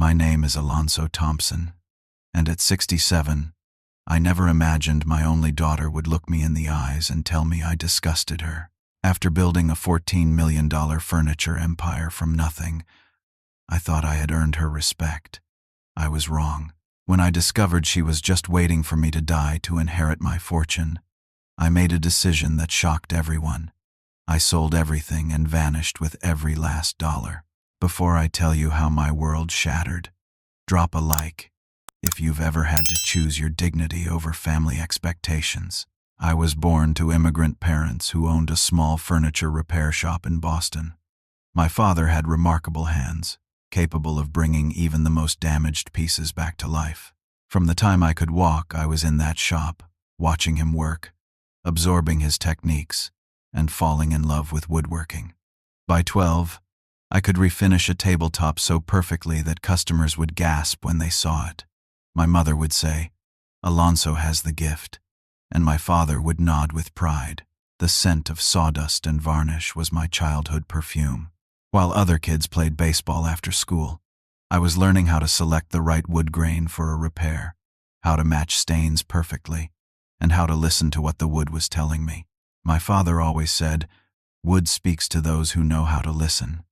My name is Alonso Thompson, and at 67, I never imagined my only daughter would look me in the eyes and tell me I disgusted her. After building a $14 million furniture empire from nothing, I thought I had earned her respect. I was wrong. When I discovered she was just waiting for me to die to inherit my fortune, I made a decision that shocked everyone. I sold everything and vanished with every last dollar. Before I tell you how my world shattered, drop a like if you've ever had to choose your dignity over family expectations. I was born to immigrant parents who owned a small furniture repair shop in Boston. My father had remarkable hands, capable of bringing even the most damaged pieces back to life. From the time I could walk, I was in that shop, watching him work, absorbing his techniques, and falling in love with woodworking. By 12, I could refinish a tabletop so perfectly that customers would gasp when they saw it. My mother would say, "Alonso has the gift," and my father would nod with pride. The scent of sawdust and varnish was my childhood perfume. While other kids played baseball after school, I was learning how to select the right wood grain for a repair, how to match stains perfectly, and how to listen to what the wood was telling me. My father always said, "Wood speaks to those who know how to listen."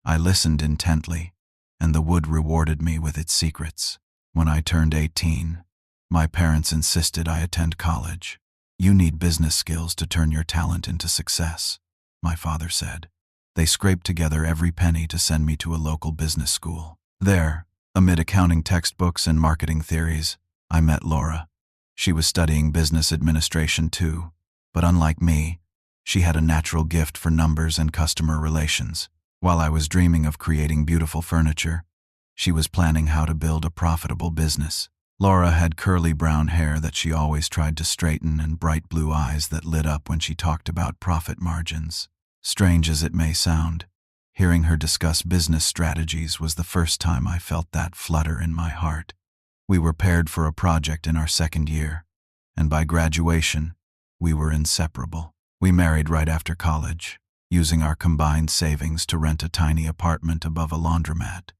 I listened intently, and the wood rewarded me with its secrets. When I turned 18, my parents insisted I attend college. "You need business skills to turn your talent into success," my father said. They scraped together every penny to send me to a local business school. There, amid accounting textbooks and marketing theories, I met Laura. She was studying business administration too, but unlike me, she had a natural gift for numbers and customer relations. While I was dreaming of creating beautiful furniture, she was planning how to build a profitable business. Laura had curly brown hair that she always tried to straighten and bright blue eyes that lit up when she talked about profit margins. Strange as it may sound, hearing her discuss business strategies was the first time I felt that flutter in my heart. We were paired for a project in our second year, and by graduation, we were inseparable. We married right after college, using our combined savings to rent a tiny apartment above a laundromat.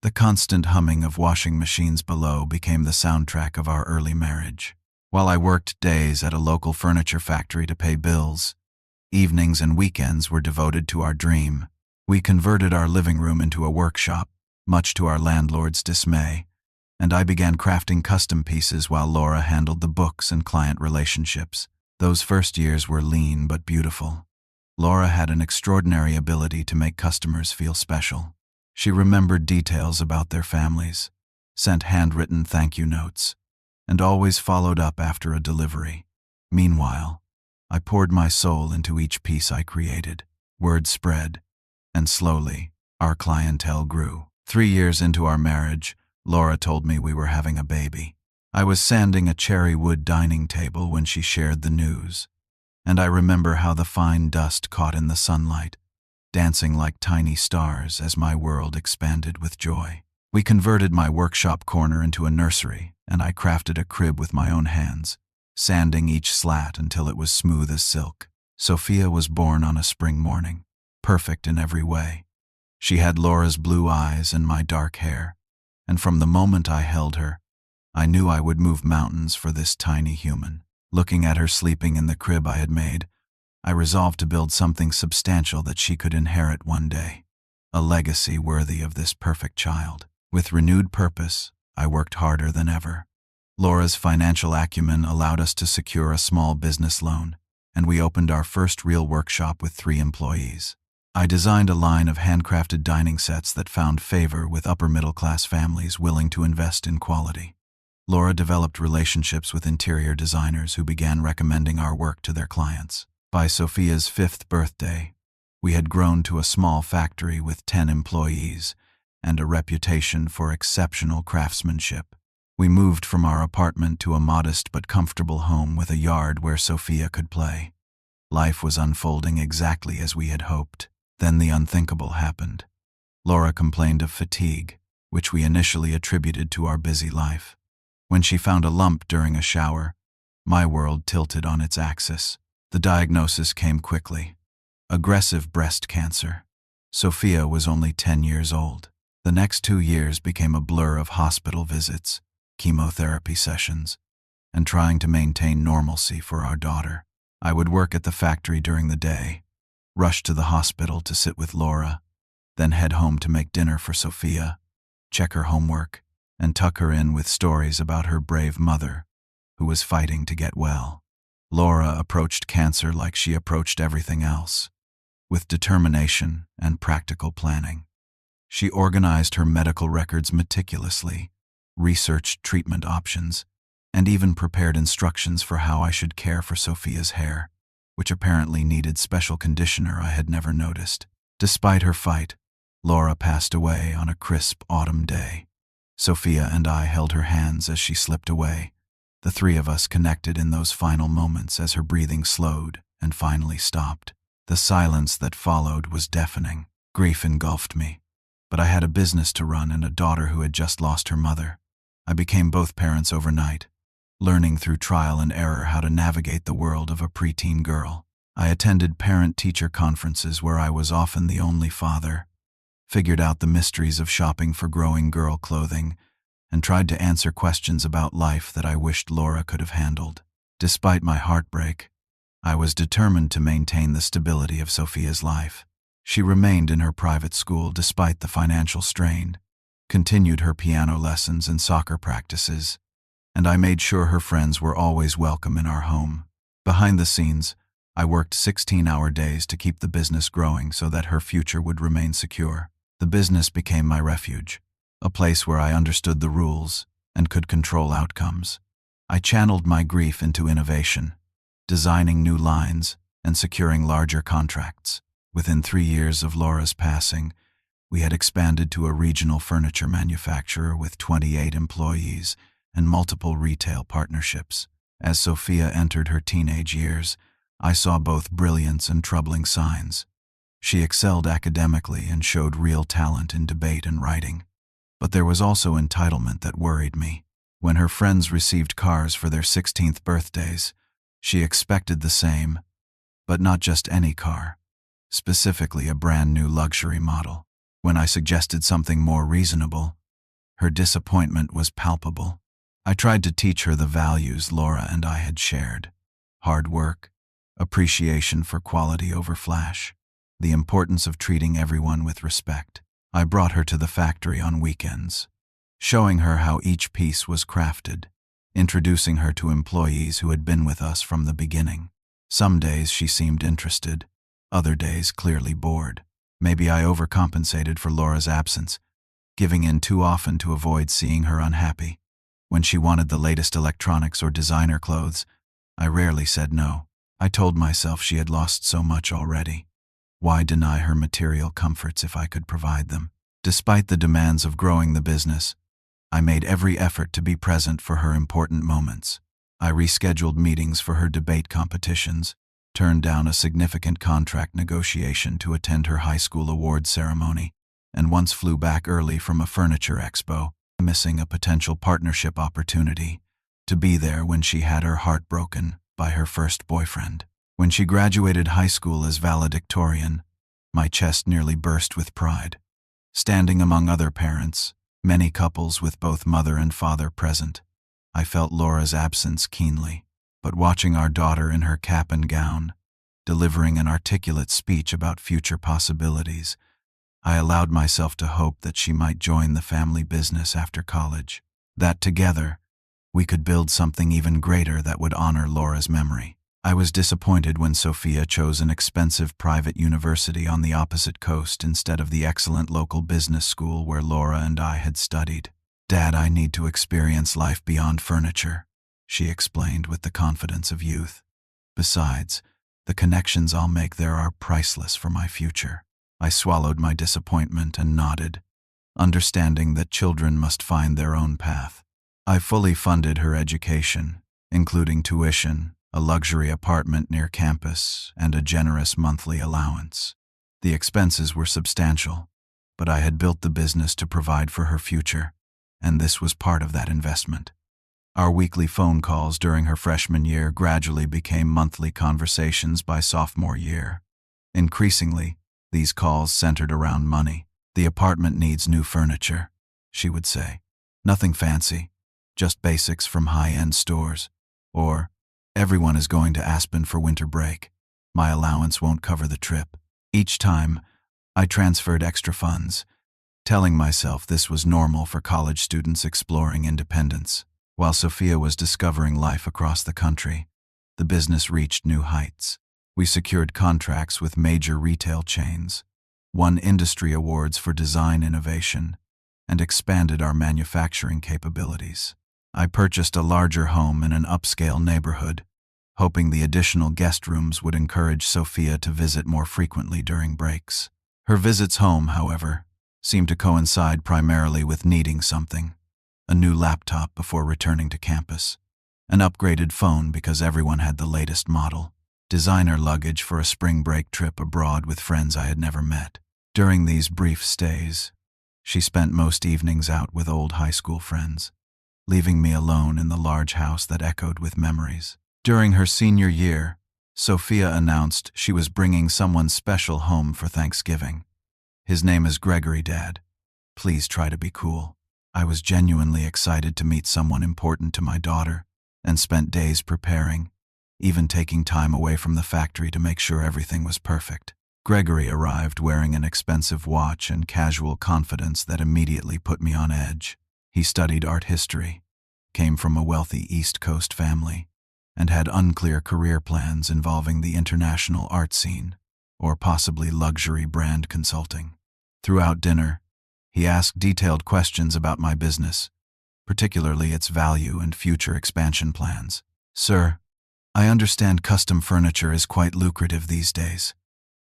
The constant humming of washing machines below became the soundtrack of our early marriage. While I worked days at a local furniture factory to pay bills, evenings and weekends were devoted to our dream. We converted our living room into a workshop, much to our landlord's dismay, and I began crafting custom pieces while Laura handled the books and client relationships. Those first years were lean but beautiful. Laura had an extraordinary ability to make customers feel special. She remembered details about their families, sent handwritten thank you notes, and always followed up after a delivery. Meanwhile, I poured my soul into each piece I created. Word spread, and slowly, our clientele grew. 3 years into our marriage, Laura told me we were having a baby. I was sanding a cherry wood dining table when she shared the news, and I remember how the fine dust caught in the sunlight, dancing like tiny stars as my world expanded with joy. We converted my workshop corner into a nursery, and I crafted a crib with my own hands, sanding each slat until it was smooth as silk. Sophia was born on a spring morning, perfect in every way. She had Laura's blue eyes and my dark hair, and from the moment I held her, I knew I would move mountains for this tiny human. Looking at her sleeping in the crib I had made, I resolved to build something substantial that she could inherit one day, a legacy worthy of this perfect child. With renewed purpose, I worked harder than ever. Laura's financial acumen allowed us to secure a small business loan, and we opened our first real workshop with 3 employees. I designed a line of handcrafted dining sets that found favor with upper-middle-class families willing to invest in quality. Laura developed relationships with interior designers who began recommending our work to their clients. By Sophia's 5th birthday, we had grown to a small factory with 10 employees and a reputation for exceptional craftsmanship. We moved from our apartment to a modest but comfortable home with a yard where Sophia could play. Life was unfolding exactly as we had hoped. Then the unthinkable happened. Laura complained of fatigue, which we initially attributed to our busy life. When she found a lump during a shower, my world tilted on its axis. The diagnosis came quickly: aggressive breast cancer. Sophia was only 10 years old. The next 2 years became a blur of hospital visits, chemotherapy sessions, and trying to maintain normalcy for our daughter. I would work at the factory during the day, rush to the hospital to sit with Laura, then head home to make dinner for Sophia, check her homework, and tuck her in with stories about her brave mother, who was fighting to get well. Laura approached cancer like she approached everything else, with determination and practical planning. She organized her medical records meticulously, researched treatment options, and even prepared instructions for how I should care for Sophia's hair, which apparently needed special conditioner I had never noticed. Despite her fight, Laura passed away on a crisp autumn day. Sophia and I held her hands as she slipped away, the three of us connected in those final moments as her breathing slowed and finally stopped. The silence that followed was deafening. Grief engulfed me, but I had a business to run and a daughter who had just lost her mother. I became both parents overnight, learning through trial and error how to navigate the world of a preteen girl. I attended parent-teacher conferences where I was often the only father, figured out the mysteries of shopping for growing girl clothing, and tried to answer questions about life that I wished Laura could have handled. Despite my heartbreak, I was determined to maintain the stability of Sophia's life. She remained in her private school despite the financial strain, continued her piano lessons and soccer practices, and I made sure her friends were always welcome in our home. Behind the scenes, I worked 16-hour days to keep the business growing so that her future would remain secure. The business became my refuge, a place where I understood the rules and could control outcomes. I channeled my grief into innovation, designing new lines and securing larger contracts. Within 3 years of Laura's passing, we had expanded to a regional furniture manufacturer with 28 employees and multiple retail partnerships. As Sophia entered her teenage years, I saw both brilliance and troubling signs. She excelled academically and showed real talent in debate and writing. But there was also entitlement that worried me. When her friends received cars for their 16th birthdays, she expected the same, but not just any car, specifically a brand new luxury model. When I suggested something more reasonable, her disappointment was palpable. I tried to teach her the values Laura and I had shared: hard work, appreciation for quality over flash, the importance of treating everyone with respect. I brought her to the factory on weekends, showing her how each piece was crafted, introducing her to employees who had been with us from the beginning. Some days she seemed interested, other days clearly bored. Maybe I overcompensated for Laura's absence, giving in too often to avoid seeing her unhappy. When she wanted the latest electronics or designer clothes, I rarely said no. I told myself she had lost so much already. Why deny her material comforts if I could provide them? Despite the demands of growing the business, I made every effort to be present for her important moments. I rescheduled meetings for her debate competitions, turned down a significant contract negotiation to attend her high school awards ceremony, and once flew back early from a furniture expo, missing a potential partnership opportunity, to be there when she had her heart broken by her first boyfriend. When she graduated high school as valedictorian, my chest nearly burst with pride. Standing among other parents, many couples with both mother and father present, I felt Laura's absence keenly. But watching our daughter in her cap and gown, delivering an articulate speech about future possibilities, I allowed myself to hope that she might join the family business after college, that together we could build something even greater that would honor Laura's memory. I was disappointed when Sophia chose an expensive private university on the opposite coast instead of the excellent local business school where Laura and I had studied. "Dad, I need to experience life beyond furniture," she explained with the confidence of youth. "Besides, the connections I'll make there are priceless for my future." I swallowed my disappointment and nodded, understanding that children must find their own path. I fully funded her education, including tuition, a luxury apartment near campus, and a generous monthly allowance. The expenses were substantial, but I had built the business to provide for her future, and this was part of that investment. Our weekly phone calls during her freshman year gradually became monthly conversations by sophomore year. Increasingly, these calls centered around money. "The apartment needs new furniture," she would say. "Nothing fancy, just basics from high-end stores." Or, "Everyone is going to Aspen for winter break. My allowance won't cover the trip." Each time, I transferred extra funds, telling myself this was normal for college students exploring independence. While Sophia was discovering life across the country, the business reached new heights. We secured contracts with major retail chains, won industry awards for design innovation, and expanded our manufacturing capabilities. I purchased a larger home in an upscale neighborhood, hoping the additional guest rooms would encourage Sophia to visit more frequently during breaks. Her visits home, however, seemed to coincide primarily with needing something: a new laptop before returning to campus, an upgraded phone because everyone had the latest model, designer luggage for a spring break trip abroad with friends I had never met. During these brief stays, she spent most evenings out with old high school friends, leaving me alone in the large house that echoed with memories. During her senior year, Sophia announced she was bringing someone special home for Thanksgiving. "His name is Gregory, Dad. Please try to be cool." I was genuinely excited to meet someone important to my daughter, and spent days preparing, even taking time away from the factory to make sure everything was perfect. Gregory arrived wearing an expensive watch and casual confidence that immediately put me on edge. He studied art history, came from a wealthy East Coast family, and had unclear career plans involving the international art scene, or possibly luxury brand consulting. Throughout dinner, he asked detailed questions about my business, particularly its value and future expansion plans. "Sir, I understand custom furniture is quite lucrative these days,"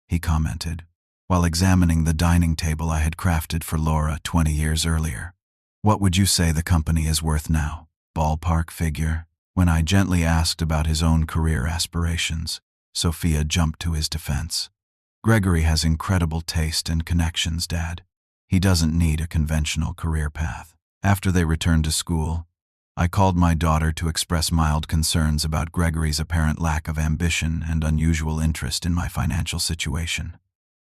he commented, while examining the dining table I had crafted for Laura 20 years earlier. "What would you say the company is worth now? Ballpark figure?" When I gently asked about his own career aspirations, Sophia jumped to his defense. "Gregory has incredible taste and connections, Dad. He doesn't need a conventional career path." After they returned to school, I called my daughter to express mild concerns about Gregory's apparent lack of ambition and unusual interest in my financial situation.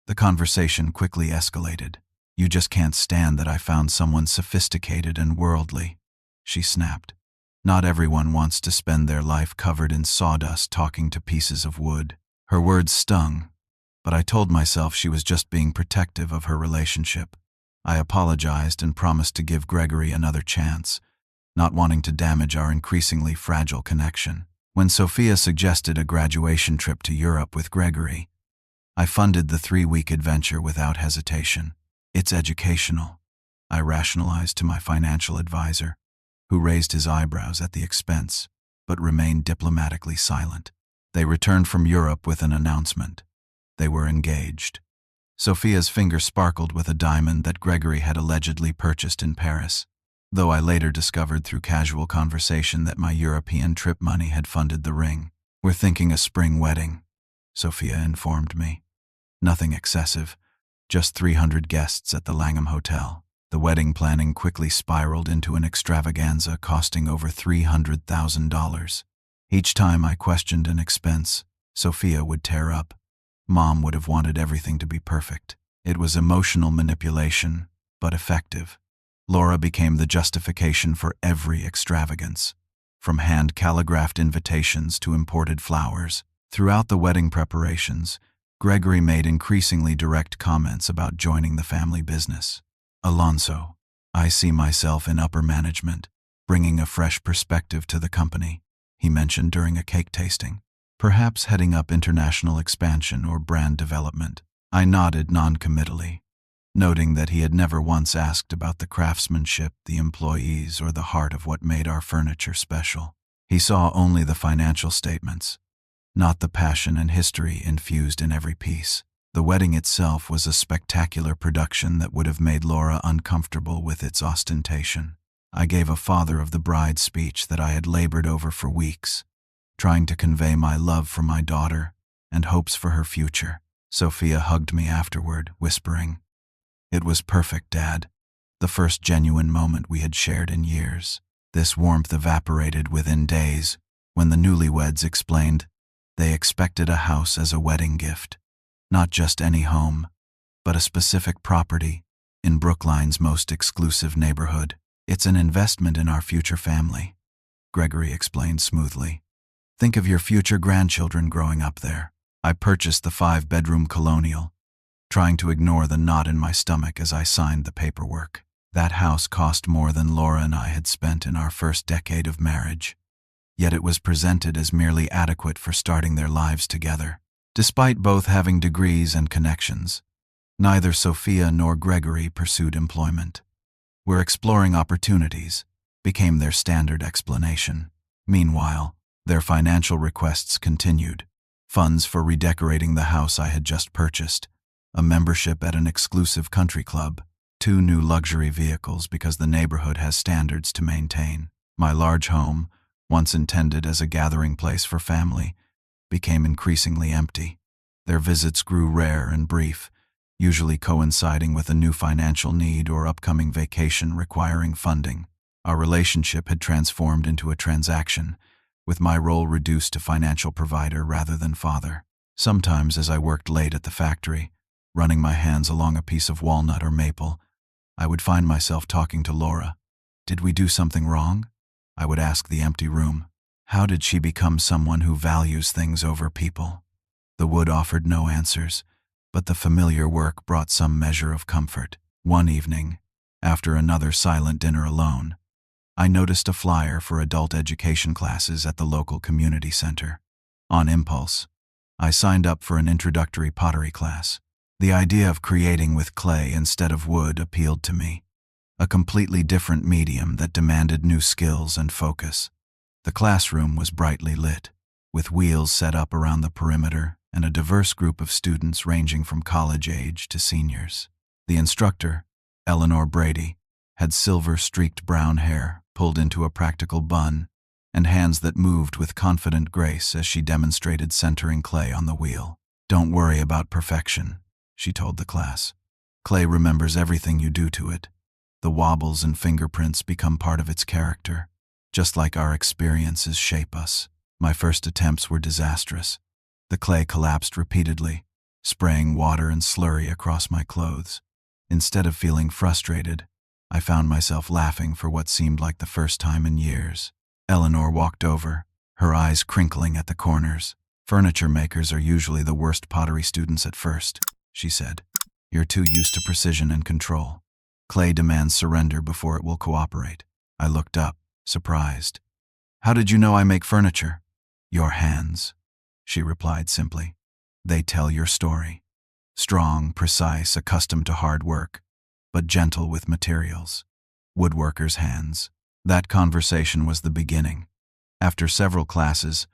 The conversation quickly escalated. "You just can't stand that I found someone sophisticated and worldly," she snapped. "Not everyone wants to spend their life covered in sawdust talking to pieces of wood." Her words stung, but I told myself she was just being protective of her relationship. I apologized and promised to give Gregory another chance, not wanting to damage our increasingly fragile connection. When Sophia suggested a graduation trip to Europe with Gregory, I funded the 3-week adventure without hesitation. "It's educational," I rationalized to my financial advisor, who raised his eyebrows at the expense, but remained diplomatically silent. They returned from Europe with an announcement. They were engaged. Sophia's finger sparkled with a diamond that Gregory had allegedly purchased in Paris, though I later discovered through casual conversation that my European trip money had funded the ring. "We're thinking a spring wedding," Sophia informed me. "Nothing excessive, just 300 guests at the Langham Hotel." The wedding planning quickly spiraled into an extravaganza costing over $300,000. Each time I questioned an expense, Sophia would tear up. Mom would have wanted everything to be perfect. It was emotional manipulation, but effective. Laura became the justification for every extravagance, from hand-calligraphed invitations to imported flowers. Throughout the wedding preparations, Gregory made increasingly direct comments about joining the family business. "Alonso, I see myself in upper management, bringing a fresh perspective to the company," he mentioned during a cake tasting. "Perhaps heading up international expansion or brand development." I nodded non-committally, noting that he had never once asked about the craftsmanship, the employees, or the heart of what made our furniture special. He saw only the financial statements, not the passion and history infused in every piece. The wedding itself was a spectacular production that would have made Laura uncomfortable with its ostentation. I gave a father of the bride speech that I had labored over for weeks, trying to convey my love for my daughter and hopes for her future. Sophia hugged me afterward, whispering, "It was perfect, Dad. The first genuine moment we had shared in years." This warmth evaporated within days when the newlyweds explained they expected a house as a wedding gift. Not just any home, but a specific property in Brookline's most exclusive neighborhood. It's an investment in our future family, Gregory explained smoothly. Think of your future grandchildren growing up there. I purchased the 5-bedroom colonial, trying to ignore the knot in my stomach as I signed the paperwork. That house cost more than Laura and I had spent in our first decade of marriage, yet it was presented as merely adequate for starting their lives together. Despite both having degrees and connections, neither Sophia nor Gregory pursued employment. "We're exploring opportunities," became their standard explanation. Meanwhile, their financial requests continued. Funds for redecorating the house I had just purchased, a membership at an exclusive country club, 2 new luxury vehicles because the neighborhood has standards to maintain. My large home, once intended as a gathering place for family, became increasingly empty. Their visits grew rare and brief, usually coinciding with a new financial need or upcoming vacation requiring funding. Our relationship had transformed into a transaction, with my role reduced to financial provider rather than father. Sometimes as I worked late at the factory, running my hands along a piece of walnut or maple, I would find myself talking to Laura. Did we do something wrong? I would ask the empty room. How did she become someone who values things over people? The wood offered no answers, but the familiar work brought some measure of comfort. One evening, after another silent dinner alone, I noticed a flyer for adult education classes at the local community center. On impulse, I signed up for an introductory pottery class. The idea of creating with clay instead of wood appealed to me, a completely different medium that demanded new skills and focus. The classroom was brightly lit, with wheels set up around the perimeter and a diverse group of students ranging from college age to seniors. The instructor, Eleanor Brady, had silver-streaked brown hair pulled into a practical bun and hands that moved with confident grace as she demonstrated centering clay on the wheel. "Don't worry about perfection," she told the class. "Clay remembers everything you do to it. The wobbles and fingerprints become part of its character, just like our experiences shape us." My first attempts were disastrous. The clay collapsed repeatedly, spraying water and slurry across my clothes. Instead of feeling frustrated, I found myself laughing for what seemed like the first time in years. Eleanor walked over, her eyes crinkling at the corners. "Furniture makers are usually the worst pottery students at first," she said. "You're too used to precision and control. Clay demands surrender before it will cooperate." I looked up, surprised. "How did you know I make furniture?" "Your hands," she replied simply. "They tell your story. Strong, precise, accustomed to hard work, but gentle with materials. Woodworkers' hands." That conversation was the beginning. After several classes,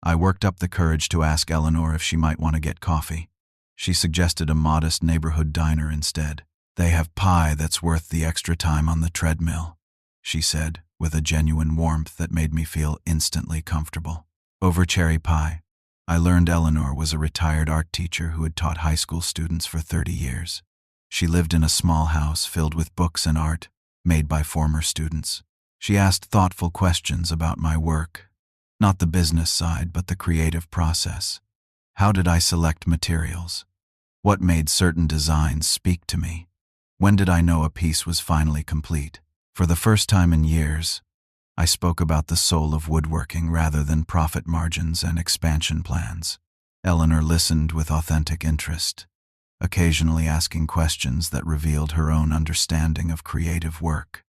I worked up the courage to ask Eleanor if she might want to get coffee. She suggested a modest neighborhood diner instead. "They have pie that's worth the extra time on the treadmill," she said, with a genuine warmth that made me feel instantly comfortable. Over cherry pie, I learned Eleanor was a retired art teacher who had taught high school students for 30 years. She lived in a small house filled with books and art made by former students. She asked thoughtful questions about my work, not the business side, but the creative process. How did I select materials? What made certain designs speak to me? When did I know a piece was finally complete? For the first time in years, I spoke about the soul of woodworking rather than profit margins and expansion plans. Eleanor listened with authentic interest, occasionally asking questions that revealed her own understanding of creative work.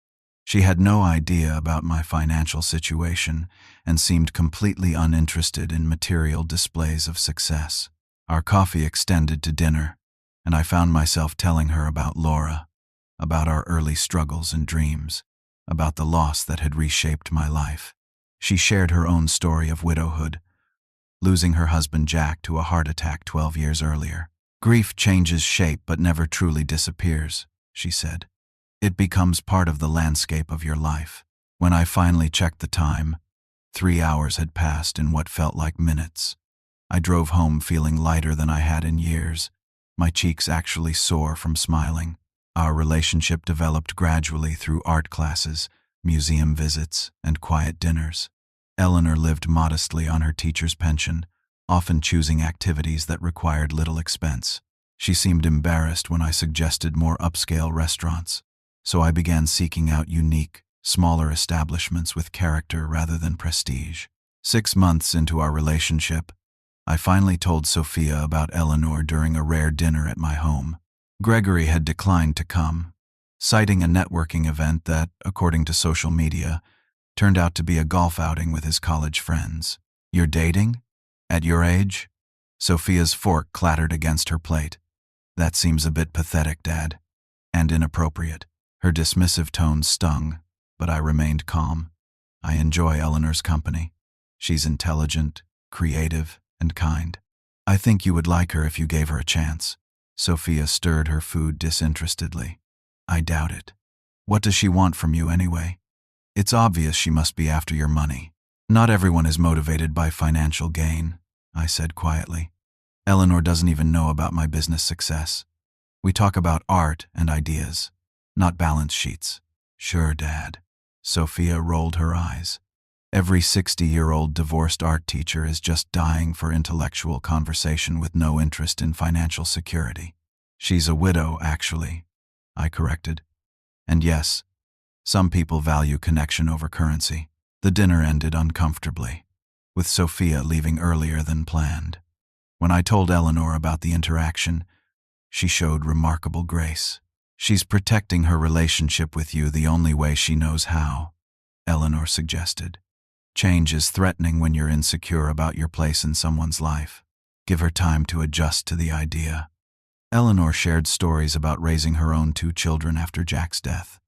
She had no idea about my financial situation and seemed completely uninterested in material displays of success. Our coffee extended to dinner, and I found myself telling her about Laura, about our early struggles and dreams, about the loss that had reshaped my life. She shared her own story of widowhood, losing her husband Jack to a heart attack 12 years earlier. "Grief changes shape but never truly disappears," she said. "It becomes part of the landscape of your life." When I finally checked the time, 3 hours had passed in what felt like minutes. I drove home feeling lighter than I had in years, my cheeks actually sore from smiling. Our relationship developed gradually through art classes, museum visits, and quiet dinners. Eleanor lived modestly on her teacher's pension, often choosing activities that required little expense. She seemed embarrassed when I suggested more upscale restaurants, so I began seeking out unique, smaller establishments with character rather than prestige. 6 months into our relationship, I finally told Sophia about Eleanor during a rare dinner at my home. Gregory had declined to come, citing a networking event that, according to social media, turned out to be a golf outing with his college friends. "You're dating? At your age?" Sophia's fork clattered against her plate. "That seems a bit pathetic, Dad. And inappropriate." Her dismissive tone stung, but I remained calm. "I enjoy Eleanor's company. She's intelligent, creative, and kind. I think you would like her if you gave her a chance." Sophia stirred her food disinterestedly. "I doubt it. What does she want from you anyway? It's obvious she must be after your money." "Not everyone is motivated by financial gain," I said quietly. "Eleanor doesn't even know about my business success. We talk about art and ideas, not balance sheets." "Sure, Dad." Sophia rolled her eyes. Every 60-year-old divorced art teacher is just dying for intellectual conversation with no interest in financial security. "She's a widow, actually," I corrected. "And yes, some people value connection over currency." The dinner ended uncomfortably, with Sophia leaving earlier than planned. When I told Eleanor about the interaction, she showed remarkable grace. "She's protecting her relationship with you the only way she knows how," Eleanor suggested. "Change is threatening when you're insecure about your place in someone's life. Give her time to adjust to the idea." Eleanor shared stories about raising her own 2 children after Jack's death.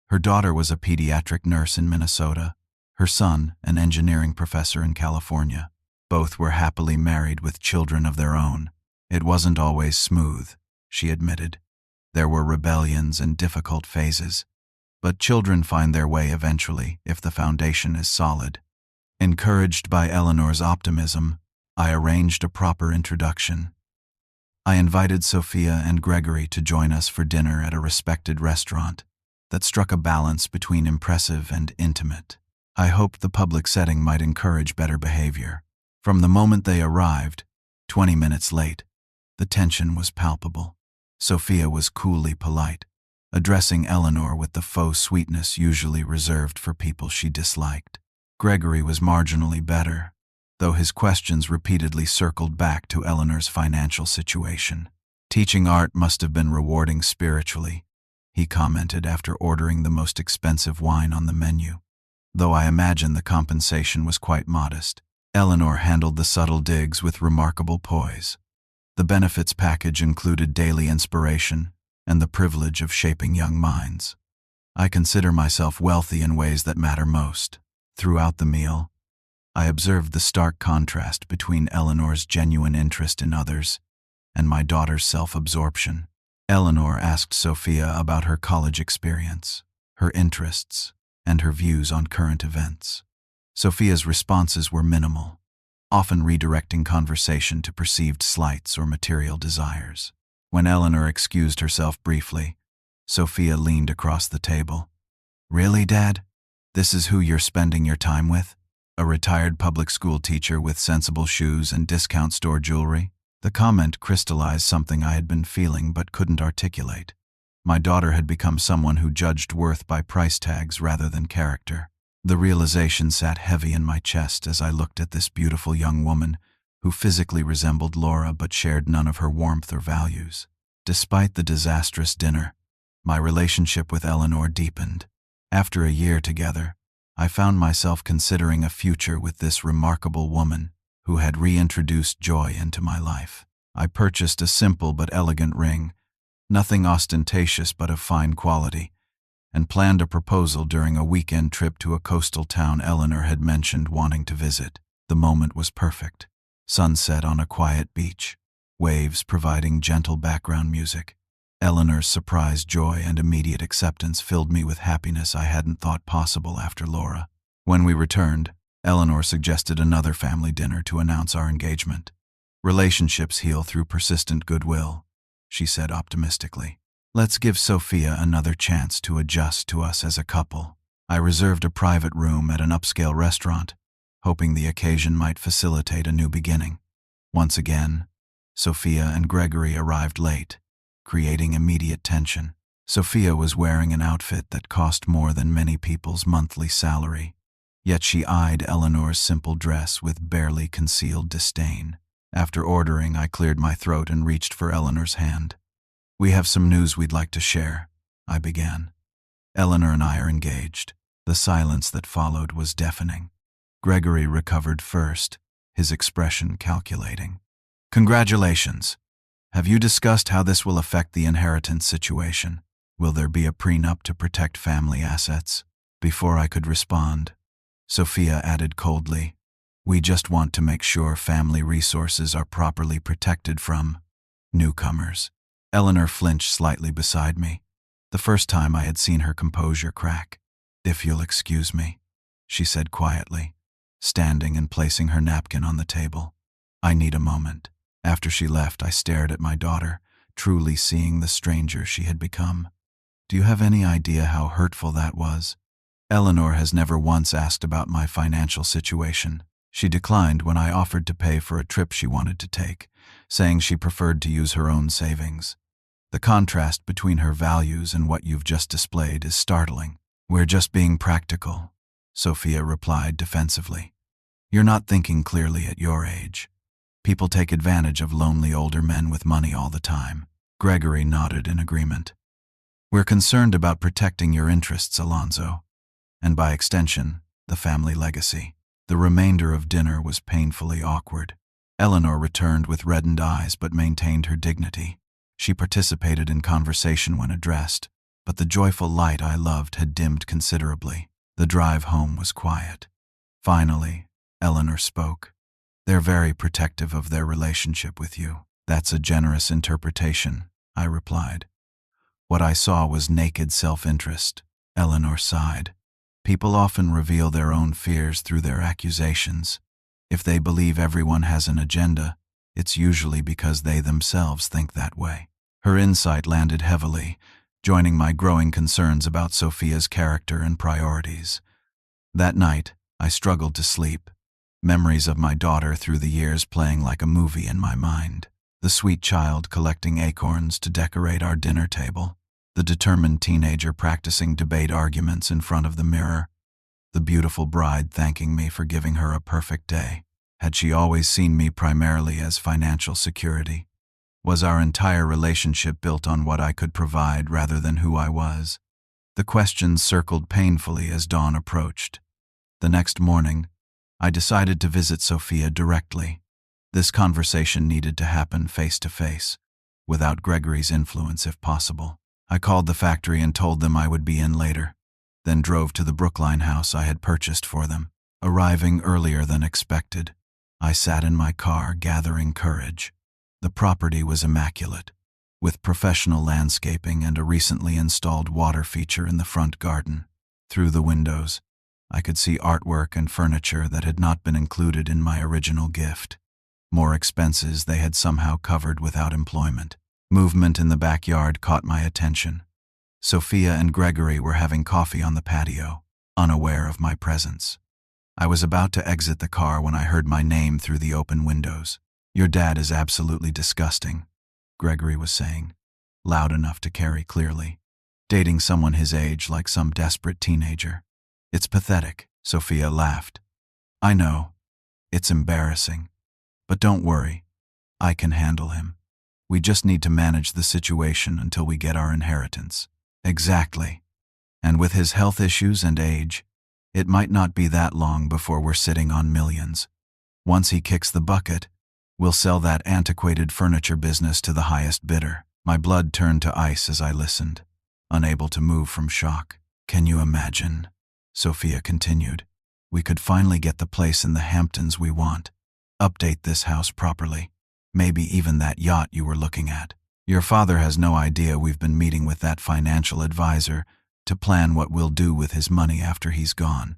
Her daughter was a pediatric nurse in Minnesota, her son an engineering professor in California. Both were happily married with children of their own. "It wasn't always smooth," she admitted. "There were rebellions and difficult phases, but children find their way eventually if the foundation is solid." Encouraged by Eleanor's optimism, I arranged a proper introduction. I invited Sophia and Gregory to join us for dinner at a respected restaurant that struck a balance between impressive and intimate. I hoped the public setting might encourage better behavior. From the moment they arrived, 20 minutes late, the tension was palpable. Sophia was coolly polite, addressing Eleanor with the faux sweetness usually reserved for people she disliked. Gregory was marginally better, though his questions repeatedly circled back to Eleanor's financial situation. "Teaching art must have been rewarding spiritually," he commented after ordering the most expensive wine on the menu, though I imagine the compensation was quite modest. Eleanor handled the subtle digs with remarkable poise. The benefits package included daily inspiration and the privilege of shaping young minds. I consider myself wealthy in ways that matter most. Throughout the meal, I observed the stark contrast between Eleanor's genuine interest in others and my daughter's self-absorption. Eleanor asked Sophia about her college experience, her interests, and her views on current events. Sophia's responses were minimal, often redirecting conversation to perceived slights or material desires. When Eleanor excused herself briefly, Sophia leaned across the table. "Really, Dad? This is who you're spending your time with? A retired public school teacher with sensible shoes and discount store jewelry?" The comment crystallized something I had been feeling but couldn't articulate. My daughter had become someone who judged worth by price tags rather than character. The realization sat heavy in my chest as I looked at this beautiful young woman who physically resembled Laura but shared none of her warmth or values. Despite the disastrous dinner, my relationship with Eleanor deepened. After a year together, I found myself considering a future with this remarkable woman who had reintroduced joy into my life. I purchased a simple but elegant ring, nothing ostentatious but of fine quality, and planned a proposal during a weekend trip to a coastal town Eleanor had mentioned wanting to visit. The moment was perfect. Sunset on a quiet beach, waves providing gentle background music. Eleanor's surprised joy and immediate acceptance filled me with happiness I hadn't thought possible after Laura. When we returned, Eleanor suggested another family dinner to announce our engagement. "Relationships heal through persistent goodwill," she said optimistically. "Let's give Sophia another chance to adjust to us as a couple." I reserved a private room at an upscale restaurant, hoping the occasion might facilitate a new beginning. Once again, Sophia and Gregory arrived late, creating immediate tension. Sophia was wearing an outfit that cost more than many people's monthly salary, yet she eyed Eleanor's simple dress with barely concealed disdain. After ordering, I cleared my throat and reached for Eleanor's hand. "We have some news we'd like to share," I began. "Eleanor and I are engaged." The silence that followed was deafening. Gregory recovered first, his expression calculating. "Congratulations. Have you discussed how this will affect the inheritance situation? Will there be a prenup to protect family assets?" Before I could respond, Sophia added coldly, "We just want to make sure family resources are properly protected from newcomers." Eleanor flinched slightly beside me, the first time I had seen her composure crack. "If you'll excuse me," she said quietly, standing and placing her napkin on the table. "I need a moment." After she left, I stared at my daughter, truly seeing the stranger she had become. Do you have any idea how hurtful that was? Eleanor has never once asked about my financial situation. She declined when I offered to pay for a trip she wanted to take, saying she preferred to use her own savings. The contrast between her values and what you've just displayed is startling. "We're just being practical," Sophia replied defensively. "You're not thinking clearly at your age. People take advantage of lonely older men with money all the time." Gregory nodded in agreement. "We're concerned about protecting your interests, Alonzo, and by extension, the family legacy." The remainder of dinner was painfully awkward. Eleanor returned with reddened eyes but maintained her dignity. She participated in conversation when addressed, but the joyful light I loved had dimmed considerably. The drive home was quiet. Finally, Eleanor spoke. "They're very protective of their relationship with you." "That's a generous interpretation," I replied. "What I saw was naked self-interest." Eleanor sighed. "People often reveal their own fears through their accusations. If they believe everyone has an agenda, it's usually because they themselves think that way." Her insight landed heavily, joining my growing concerns about Sophia's character and priorities. That night, I struggled to sleep, memories of my daughter through the years playing like a movie in my mind. The sweet child collecting acorns to decorate our dinner table, the determined teenager practicing debate arguments in front of the mirror, the beautiful bride thanking me for giving her a perfect day. Had she always seen me primarily as financial security? Was our entire relationship built on what I could provide rather than who I was? The questions circled painfully as dawn approached. The next morning, I decided to visit Sophia directly. This conversation needed to happen face to face, without Gregory's influence if possible. I called the factory and told them I would be in later, then drove to the Brookline house I had purchased for them. Arriving earlier than expected, I sat in my car gathering courage. The property was immaculate, with professional landscaping and a recently installed water feature in the front garden. Through the windows, I could see artwork and furniture that had not been included in my original gift. More expenses they had somehow covered without employment. Movement in the backyard caught my attention. Sophia and Gregory were having coffee on the patio, unaware of my presence. I was about to exit the car when I heard my name through the open windows. "Your dad is absolutely disgusting," Gregory was saying, loud enough to carry clearly. "Dating someone his age like some desperate teenager. It's pathetic," Sophia laughed. "I know. It's embarrassing. But don't worry. I can handle him. We just need to manage the situation until we get our inheritance." "Exactly. And with his health issues and age, it might not be that long before we're sitting on millions. Once he kicks the bucket, we'll sell that antiquated furniture business to the highest bidder." My blood turned to ice as I listened, unable to move from shock. "Can you imagine?" Sophia continued. "We could finally get the place in the Hamptons we want. Update this house properly. Maybe even that yacht you were looking at. Your father has no idea we've been meeting with that financial advisor to plan what we'll do with his money after he's gone."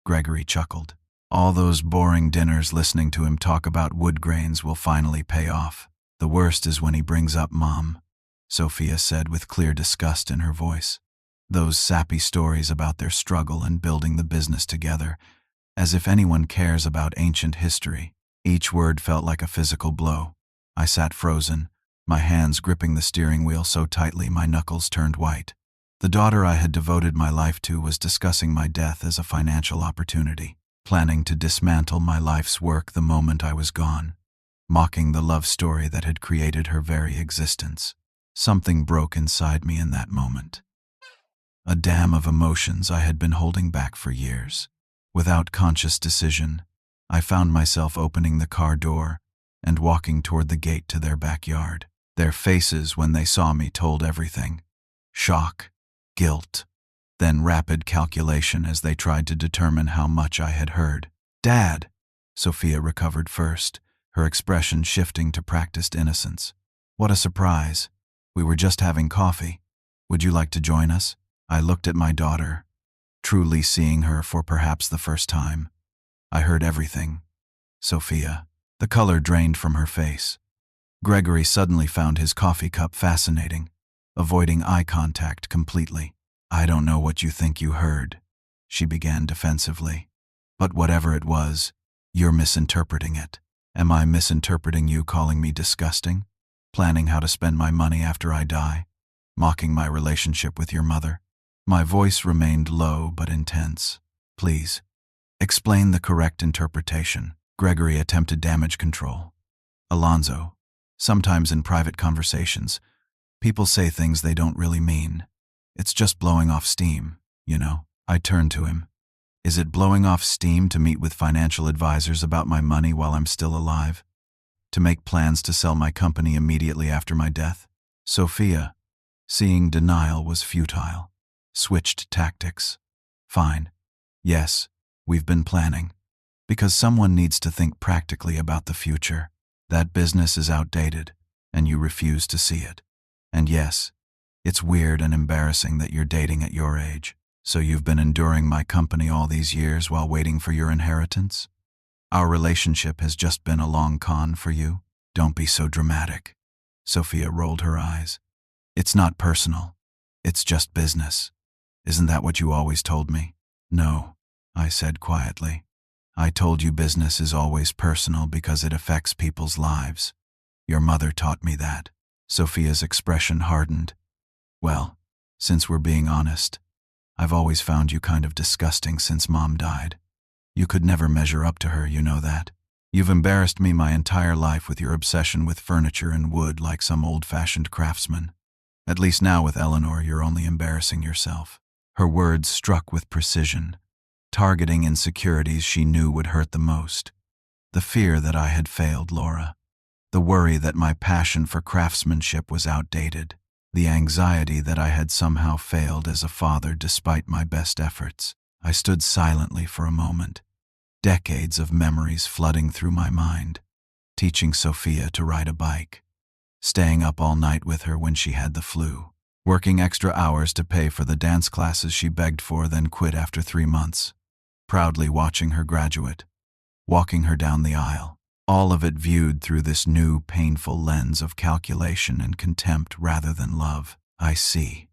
Gregory chuckled. "All those boring dinners listening to him talk about wood grains will finally pay off. The worst is when he brings up Mom," Sophia said with clear disgust in her voice. "Those sappy stories about their struggle and building the business together, as if anyone cares about ancient history." Each word felt like a physical blow. I sat frozen, my hands gripping the steering wheel so tightly my knuckles turned white. The daughter I had devoted my life to was discussing my death as a financial opportunity, planning to dismantle my life's work the moment I was gone, mocking the love story that had created her very existence. Something broke inside me in that moment. A dam of emotions I had been holding back for years. Without conscious decision, I found myself opening the car door and walking toward the gate to their backyard. Their faces when they saw me told everything. Shock, guilt, then rapid calculation as they tried to determine how much I had heard. "Dad!" Sophia recovered first, her expression shifting to practiced innocence. "What a surprise. We were just having coffee. Would you like to join us?" I looked at my daughter, truly seeing her for perhaps the first time. I heard everything. Sophia. The color drained from her face. Gregory suddenly found his coffee cup fascinating, avoiding eye contact completely. "I don't know what you think you heard," she began defensively. "But whatever it was, you're misinterpreting it. Am I misinterpreting you calling me disgusting? Planning how to spend my money after I die? Mocking my relationship with your mother?" My voice remained low but intense. "Please, explain the correct interpretation." Gregory attempted damage control. "Alonzo, sometimes in private conversations, people say things they don't really mean. It's just blowing off steam, you know." I turned to him. "Is it blowing off steam to meet with financial advisors about my money while I'm still alive? To make plans to sell my company immediately after my death?" Sophia, seeing denial was futile, switched tactics. "Fine. Yes, we've been planning. Because someone needs to think practically about the future. That business is outdated, and you refuse to see it. And yes, it's weird and embarrassing that you're dating at your age. So you've been enduring my company all these years while waiting for your inheritance? Our relationship has just been a long con for you? Don't be so dramatic." Sophia rolled her eyes. "It's not personal. It's just business. Isn't that what you always told me?" "No," I said quietly. "I told you business is always personal because it affects people's lives. Your mother taught me that." Sophia's expression hardened. "Well, since we're being honest, I've always found you kind of disgusting since Mom died. You could never measure up to her, you know that. You've embarrassed me my entire life with your obsession with furniture and wood like some old-fashioned craftsman. At least now with Eleanor, you're only embarrassing yourself." Her words struck with precision, targeting insecurities she knew would hurt the most. The fear that I had failed Laura. The worry that my passion for craftsmanship was outdated. The anxiety that I had somehow failed as a father despite my best efforts. I stood silently for a moment, decades of memories flooding through my mind. Teaching Sophia to ride a bike. Staying up all night with her when she had the flu. Working extra hours to pay for the dance classes she begged for then quit after 3 months. Proudly watching her graduate. Walking her down the aisle. All of it viewed through this new, painful lens of calculation and contempt rather than love. "I see,"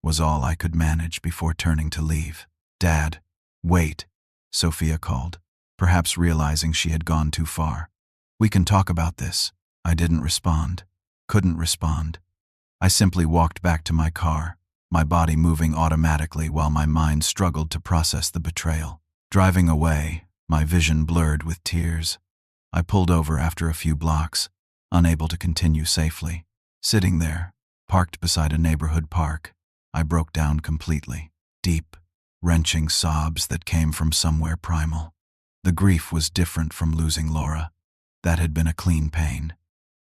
was all I could manage before turning to leave. "Dad, wait," Sophia called, perhaps realizing she had gone too far. "We can talk about this." I didn't respond, couldn't respond. I simply walked back to my car, my body moving automatically while my mind struggled to process the betrayal. Driving away, my vision blurred with tears. I pulled over after a few blocks, unable to continue safely. Sitting there, parked beside a neighborhood park, I broke down completely. Deep, wrenching sobs that came from somewhere primal. The grief was different from losing Laura. That had been a clean pain.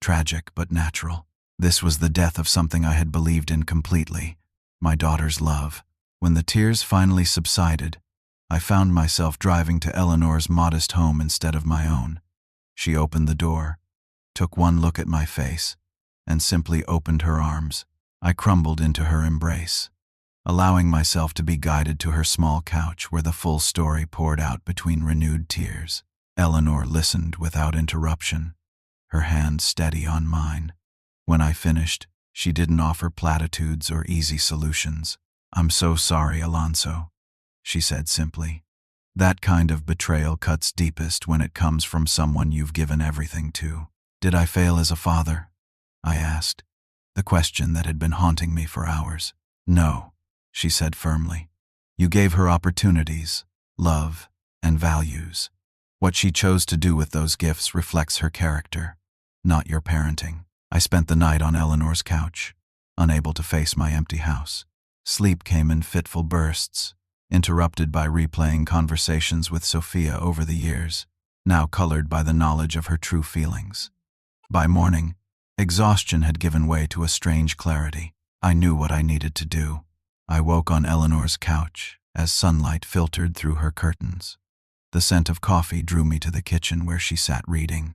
Tragic but natural. This was the death of something I had believed in completely, my daughter's love. When the tears finally subsided, I found myself driving to Eleanor's modest home instead of my own. She opened the door, took one look at my face, and simply opened her arms. I crumbled into her embrace, allowing myself to be guided to her small couch where the full story poured out between renewed tears. Eleanor listened without interruption, her hand steady on mine. When I finished, she didn't offer platitudes or easy solutions. "I'm so sorry, Alonso," she said simply. "That kind of betrayal cuts deepest when it comes from someone you've given everything to." Did I fail as a father? I asked, the question that had been haunting me for hours. No, she said firmly. You gave her opportunities, love, and values. What she chose to do with those gifts reflects her character, not your parenting. I spent the night on Eleanor's couch, unable to face my empty house. Sleep came in fitful bursts, interrupted by replaying conversations with Sophia over the years, now colored by the knowledge of her true feelings. By morning, exhaustion had given way to a strange clarity. I knew what I needed to do. I woke on Eleanor's couch as sunlight filtered through her curtains. The scent of coffee drew me to the kitchen where she sat reading,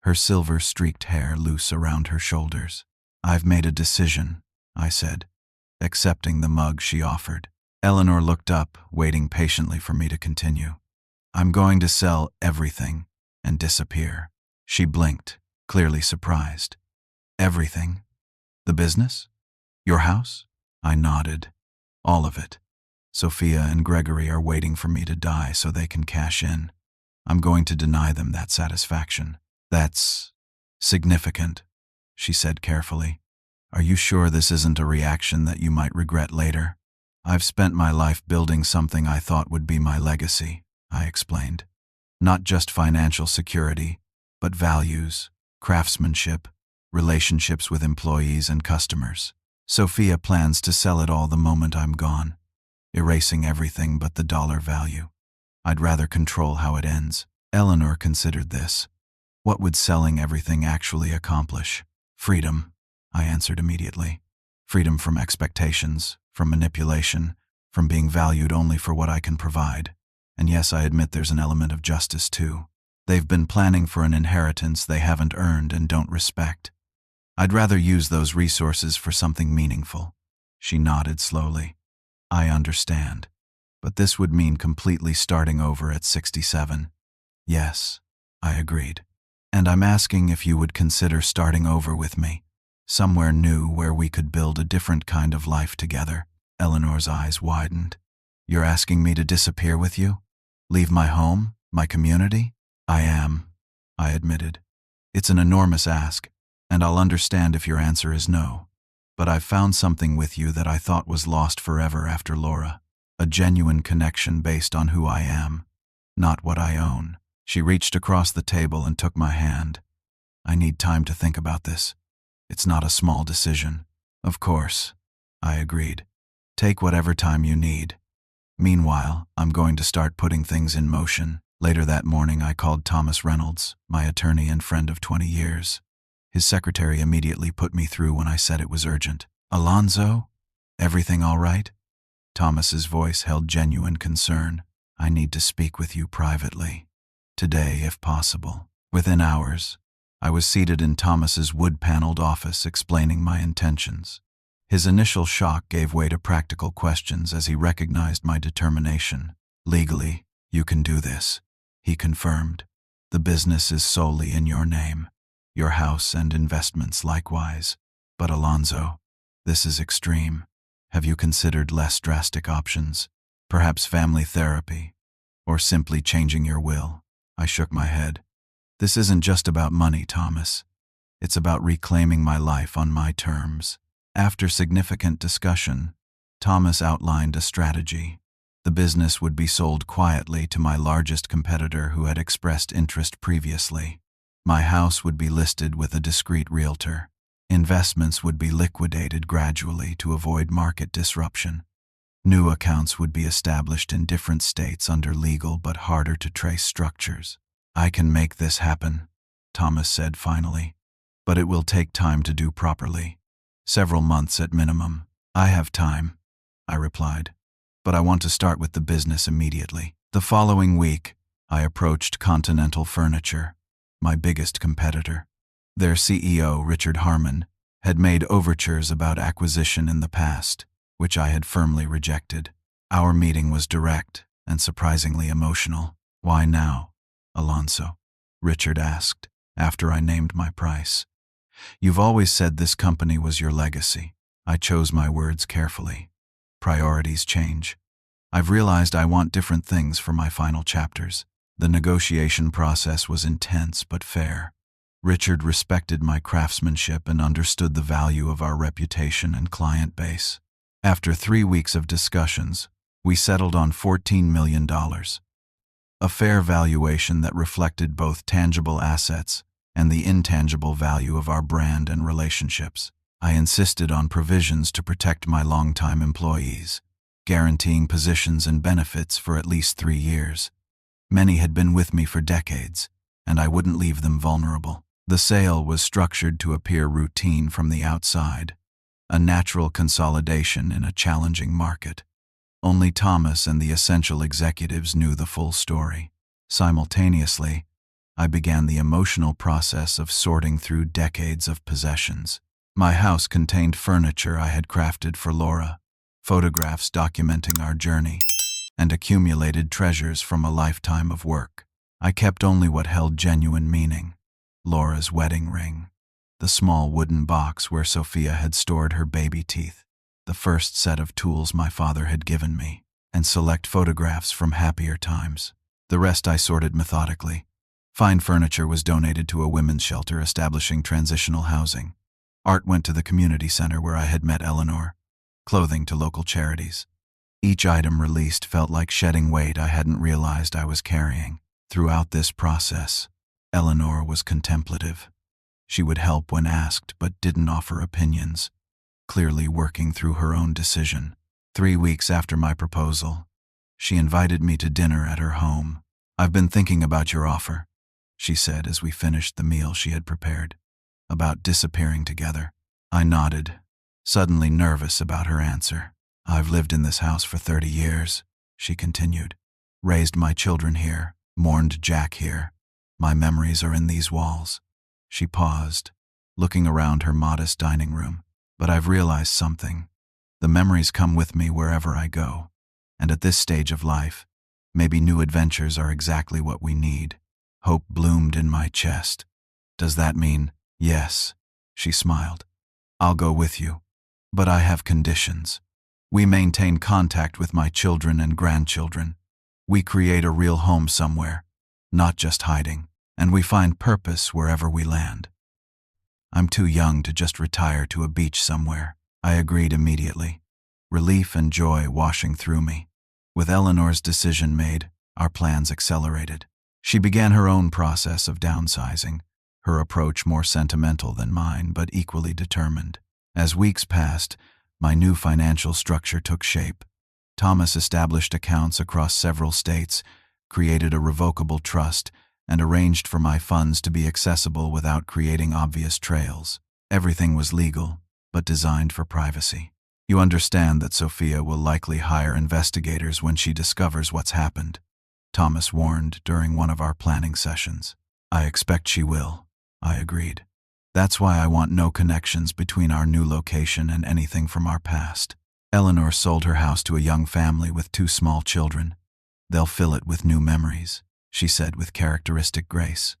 her silver-streaked hair loose around her shoulders. I've made a decision, I said, accepting the mug she offered. Eleanor looked up, waiting patiently for me to continue. I'm going to sell everything and disappear. She blinked, clearly surprised. Everything? The business? Your house? I nodded. All of it. Sophia and Gregory are waiting for me to die so they can cash in. I'm going to deny them that satisfaction. That's significant, she said carefully. Are you sure this isn't a reaction that you might regret later? I've spent my life building something I thought would be my legacy, I explained. Not just financial security, but values, craftsmanship, relationships with employees and customers. Sophia plans to sell it all the moment I'm gone, erasing everything but the dollar value. I'd rather control how it ends. Eleanor considered this. What would selling everything actually accomplish? Freedom, I answered immediately. Freedom from expectations, from manipulation, from being valued only for what I can provide. And yes, I admit there's an element of justice too. They've been planning for an inheritance they haven't earned and don't respect. I'd rather use those resources for something meaningful. She nodded slowly. I understand. But this would mean completely starting over at 67. Yes, I agreed. And I'm asking if you would consider starting over with me. Somewhere new where we could build a different kind of life together. Eleanor's eyes widened. You're asking me to disappear with you? Leave my home? My community? I am, I admitted. It's an enormous ask, and I'll understand if your answer is no. But I've found something with you that I thought was lost forever after Laura. A genuine connection based on who I am, not what I own. She reached across the table and took my hand. I need time to think about this. It's not a small decision. Of course, I agreed. Take whatever time you need. Meanwhile, I'm going to start putting things in motion. Later that morning, I called Thomas Reynolds, my attorney and friend of 20 years. His secretary immediately put me through when I said it was urgent. Alonzo? Everything all right? Thomas's voice held genuine concern. I need to speak with you privately. Today, if possible. Within hours, I was seated in Thomas's wood-paneled office explaining my intentions. His initial shock gave way to practical questions as he recognized my determination. Legally, you can do this, he confirmed. The business is solely in your name. Your house and investments likewise. But Alonzo, this is extreme. Have you considered less drastic options? Perhaps family therapy, or simply changing your will? I shook my head. This isn't just about money, Thomas. It's about reclaiming my life on my terms. After significant discussion, Thomas outlined a strategy. The business would be sold quietly to my largest competitor who had expressed interest previously. My house would be listed with a discreet realtor. Investments would be liquidated gradually to avoid market disruption. New accounts would be established in different states under legal but harder to trace structures. I can make this happen, Thomas said finally, but it will take time to do properly. Several months at minimum. I have time, I replied, but I want to start with the business immediately. The following week, I approached Continental Furniture, my biggest competitor. Their CEO, Richard Harmon, had made overtures about acquisition in the past, which I had firmly rejected. Our meeting was direct and surprisingly emotional. Why now, Alonso? Richard asked, after I named my price. You've always said this company was your legacy. I chose my words carefully. Priorities change. I've realized I want different things for my final chapters. The negotiation process was intense but fair. Richard respected my craftsmanship and understood the value of our reputation and client base. After 3 weeks of discussions, we settled on $14 million, a fair valuation that reflected both tangible assets and the intangible value of our brand and relationships. I insisted on provisions to protect my longtime employees, guaranteeing positions and benefits for at least 3 years. Many had been with me for decades, and I wouldn't leave them vulnerable. The sale was structured to appear routine from the outside, a natural consolidation in a challenging market. Only Thomas and the essential executives knew the full story. Simultaneously, I began the emotional process of sorting through decades of possessions. My house contained furniture I had crafted for Laura, photographs documenting our journey, and accumulated treasures from a lifetime of work. I kept only what held genuine meaning: Laura's wedding ring, the small wooden box where Sophia had stored her baby teeth, the first set of tools my father had given me, and select photographs from happier times. The rest I sorted methodically. Fine furniture was donated to a women's shelter establishing transitional housing. Art went to the community center where I had met Eleanor, clothing to local charities. Each item released felt like shedding weight I hadn't realized I was carrying. Throughout this process, Eleanor was contemplative. She would help when asked but didn't offer opinions, clearly working through her own decision. 3 weeks after my proposal, she invited me to dinner at her home. "I've been thinking about your offer," she said as we finished the meal she had prepared. "About disappearing together." I nodded, suddenly nervous about her answer. "I've lived in this house for 30 years, she continued. "Raised my children here, mourned Jack here. My memories are in these walls." She paused, looking around her modest dining room. "But I've realized something. The memories come with me wherever I go. And at this stage of life, maybe new adventures are exactly what we need." Hope bloomed in my chest. "Does that mean—" "Yes," she smiled. "I'll go with you. But I have conditions. We maintain contact with my children and grandchildren. We create a real home somewhere, not just hiding. And we find purpose wherever we land." I'm too young to just retire to a beach somewhere. I agreed immediately, relief and joy washing through me. With Eleanor's decision made, our plans accelerated. She began her own process of downsizing, her approach more sentimental than mine, but equally determined. As weeks passed, my new financial structure took shape. Thomas established accounts across several states, created a revocable trust, and arranged for my funds to be accessible without creating obvious trails. Everything was legal, but designed for privacy. "You understand that Sophia will likely hire investigators when she discovers what's happened," Thomas warned during one of our planning sessions. "I expect she will," I agreed. "That's why I want no connections between our new location and anything from our past." Eleanor sold her house to a young family with 2 small children. "They'll fill it with new memories," she said with characteristic grace.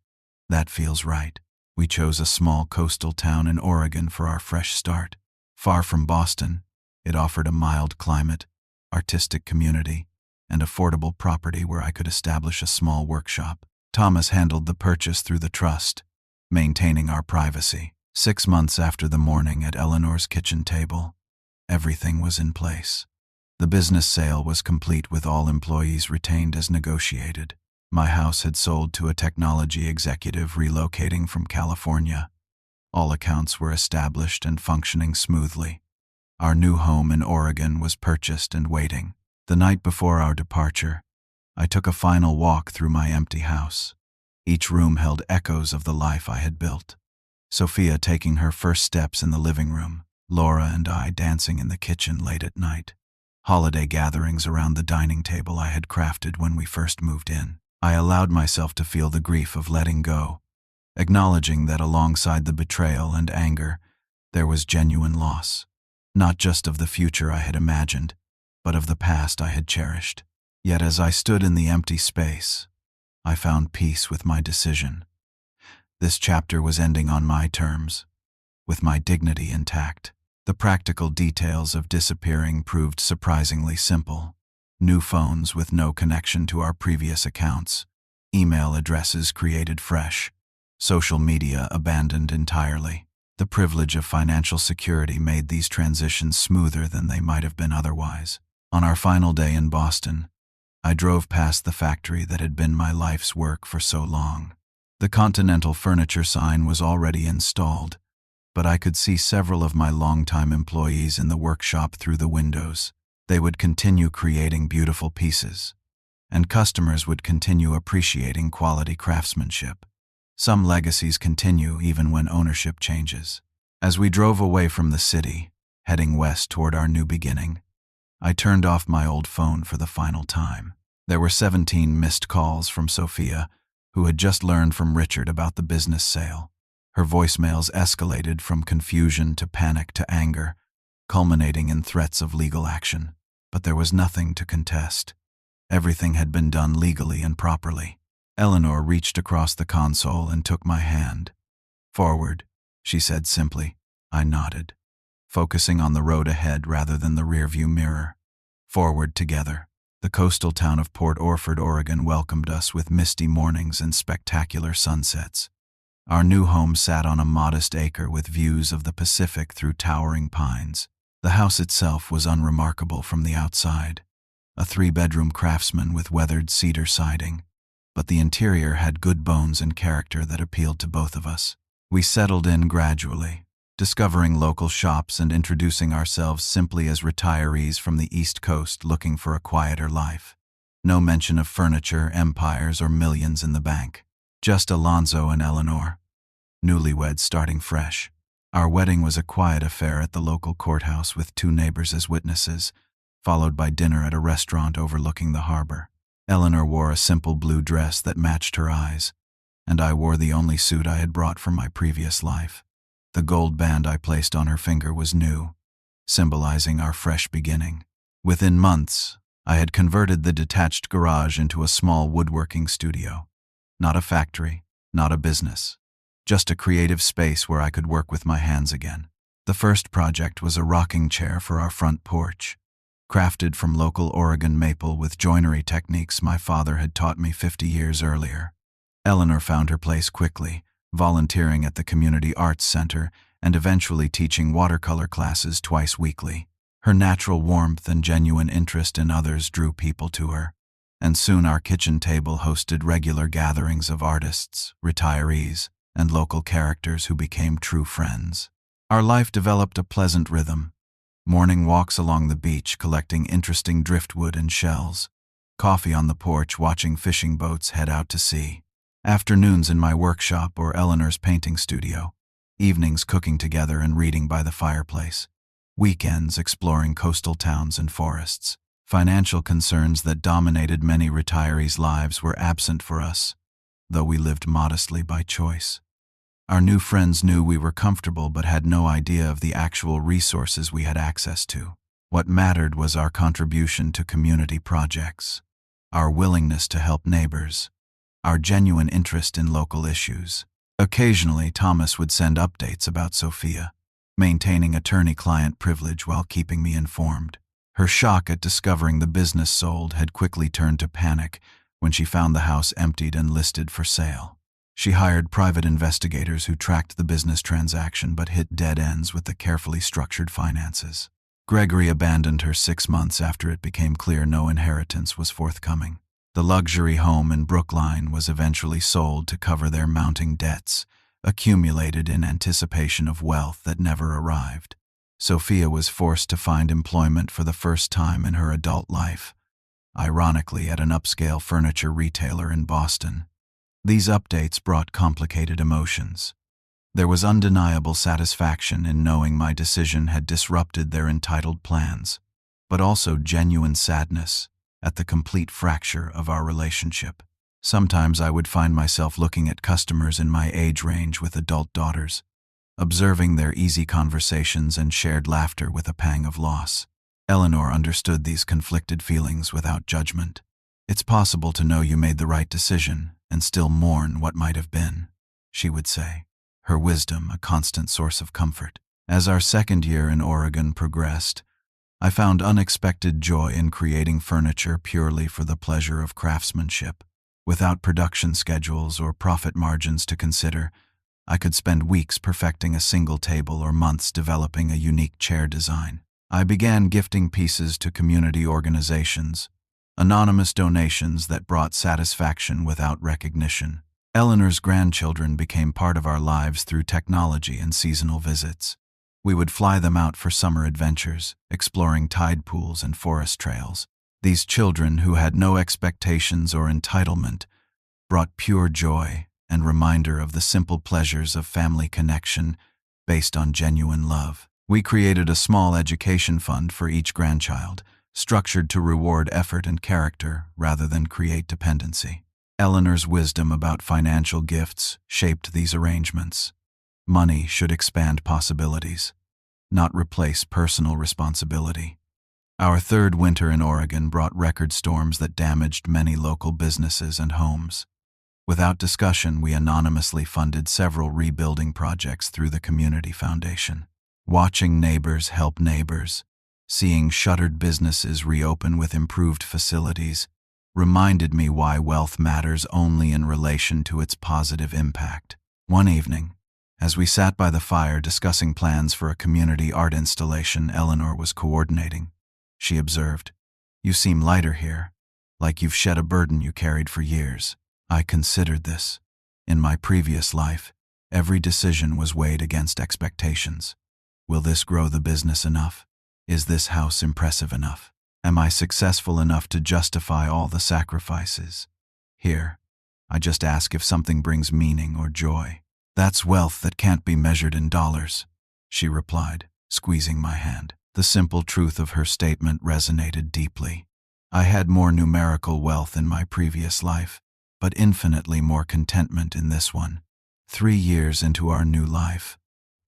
"That feels right." We chose a small coastal town in Oregon for our fresh start. Far from Boston, it offered a mild climate, artistic community, and affordable property where I could establish a small workshop. Thomas handled the purchase through the trust, maintaining our privacy. 6 months after the morning at Eleanor's kitchen table, everything was in place. The business sale was complete with all employees retained as negotiated. My house had sold to a technology executive relocating from California. All accounts were established and functioning smoothly. Our new home in Oregon was purchased and waiting. The night before our departure, I took a final walk through my empty house. Each room held echoes of the life I had built. Sophia taking her first steps in the living room, Laura and I dancing in the kitchen late at night. Holiday gatherings around the dining table I had crafted when we first moved in. I allowed myself to feel the grief of letting go, acknowledging that alongside the betrayal and anger, there was genuine loss, not just of the future I had imagined, but of the past I had cherished. Yet as I stood in the empty space, I found peace with my decision. This chapter was ending on my terms, with my dignity intact. The practical details of disappearing proved surprisingly simple. New phones with no connection to our previous accounts, email addresses created fresh, social media abandoned entirely. The privilege of financial security made these transitions smoother than they might have been otherwise. On our final day in Boston, I drove past the factory that had been my life's work for so long. The Continental Furniture sign was already installed, but I could see several of my longtime employees in the workshop through the windows. They would continue creating beautiful pieces, and customers would continue appreciating quality craftsmanship. Some legacies continue even when ownership changes. As we drove away from the city, heading west toward our new beginning, I turned off my old phone for the final time. There were 17 missed calls from Sophia, who had just learned from Richard about the business sale. Her voicemails escalated from confusion to panic to anger, culminating in threats of legal action. But there was nothing to contest. Everything had been done legally and properly. Eleanor reached across the console and took my hand. "Forward," she said simply. I nodded, focusing on the road ahead rather than the rearview mirror. Forward together. The coastal town of Port Orford, Oregon welcomed us with misty mornings and spectacular sunsets. Our new home sat on a modest acre with views of the Pacific through towering pines. The house itself was unremarkable from the outside, a 3-bedroom craftsman with weathered cedar siding, but the interior had good bones and character that appealed to both of us. We settled in gradually, discovering local shops and introducing ourselves simply as retirees from the East Coast looking for a quieter life. No mention of furniture, empires, or millions in the bank. Just Alonzo and Eleanor, newlyweds starting fresh. Our wedding was a quiet affair at the local courthouse with 2 neighbors as witnesses, followed by dinner at a restaurant overlooking the harbor. Eleanor wore a simple blue dress that matched her eyes, and I wore the only suit I had brought from my previous life. The gold band I placed on her finger was new, symbolizing our fresh beginning. Within months, I had converted the detached garage into a small woodworking studio. Not a factory, not a business, just a creative space where I could work with my hands again. The first project was a rocking chair for our front porch, crafted from local Oregon maple with joinery techniques my father had taught me 50 years earlier. Eleanor found her place quickly, volunteering at the Community Arts Center and eventually teaching watercolor classes twice weekly. Her natural warmth and genuine interest in others drew people to her, and soon our kitchen table hosted regular gatherings of artists, retirees, and local characters who became true friends. Our life developed a pleasant rhythm. Morning walks along the beach collecting interesting driftwood and shells, coffee on the porch watching fishing boats head out to sea, afternoons in my workshop or Eleanor's painting studio, evenings cooking together and reading by the fireplace, weekends exploring coastal towns and forests. Financial concerns that dominated many retirees' lives were absent for us, though we lived modestly by choice. Our new friends knew we were comfortable but had no idea of the actual resources we had access to. What mattered was our contribution to community projects, our willingness to help neighbors, our genuine interest in local issues. Occasionally, Thomas would send updates about Sophia, maintaining attorney-client privilege while keeping me informed. Her shock at discovering the business sold had quickly turned to panic when she found the house emptied and listed for sale. She hired private investigators who tracked the business transaction but hit dead ends with the carefully structured finances. Gregory abandoned her 6 months after it became clear no inheritance was forthcoming. The luxury home in Brookline was eventually sold to cover their mounting debts, accumulated in anticipation of wealth that never arrived. Sophia was forced to find employment for the first time in her adult life, ironically at an upscale furniture retailer in Boston. These updates brought complicated emotions. There was undeniable satisfaction in knowing my decision had disrupted their entitled plans, but also genuine sadness at the complete fracture of our relationship. Sometimes I would find myself looking at customers in my age range with adult daughters, observing their easy conversations and shared laughter with a pang of loss. Eleanor understood these conflicted feelings without judgment. "It's possible to know you made the right decision and still mourn what might have been," she would say, her wisdom a constant source of comfort. As our second year in Oregon progressed, I found unexpected joy in creating furniture purely for the pleasure of craftsmanship. Without production schedules or profit margins to consider, I could spend weeks perfecting a single table or months developing a unique chair design. I began gifting pieces to community organizations, anonymous donations that brought satisfaction without recognition. Eleanor's grandchildren became part of our lives through technology and seasonal visits. We would fly them out for summer adventures, exploring tide pools and forest trails. These children, who had no expectations or entitlement, brought pure joy and reminder of the simple pleasures of family connection based on genuine love. We created a small education fund for each grandchild, structured to reward effort and character rather than create dependency. Eleanor's wisdom about financial gifts shaped these arrangements. Money should expand possibilities, not replace personal responsibility. Our third winter in Oregon brought record storms that damaged many local businesses and homes. Without discussion, we anonymously funded several rebuilding projects through the Community Foundation. Watching neighbors help neighbors, seeing shuttered businesses reopen with improved facilities, reminded me why wealth matters only in relation to its positive impact. One evening, as we sat by the fire discussing plans for a community art installation Eleanor was coordinating, she observed, "You seem lighter here, like you've shed a burden you carried for years." I considered this. In my previous life, every decision was weighed against expectations. Will this grow the business enough? Is this house impressive enough? Am I successful enough to justify all the sacrifices? Here, I just ask if something brings meaning or joy. "That's wealth that can't be measured in dollars," she replied, squeezing my hand. The simple truth of her statement resonated deeply. I had more numerical wealth in my previous life, but infinitely more contentment in this one. 3 years into our new life,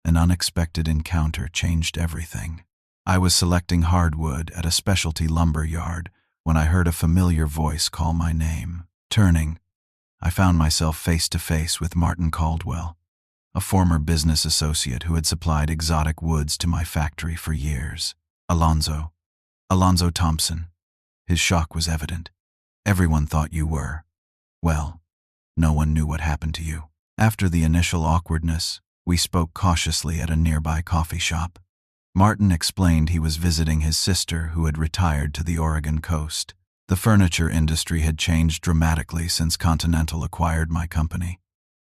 an unexpected encounter changed everything. I was selecting hardwood at a specialty lumber yard when I heard a familiar voice call my name. Turning, I found myself face to face with Martin Caldwell, a former business associate who had supplied exotic woods to my factory for years. Alonzo Thompson." His shock was evident. "Everyone thought you were. Well, no one knew what happened to you." After the initial awkwardness, we spoke cautiously at a nearby coffee shop. Martin explained he was visiting his sister who had retired to the Oregon coast. The furniture industry had changed dramatically since Continental acquired my company,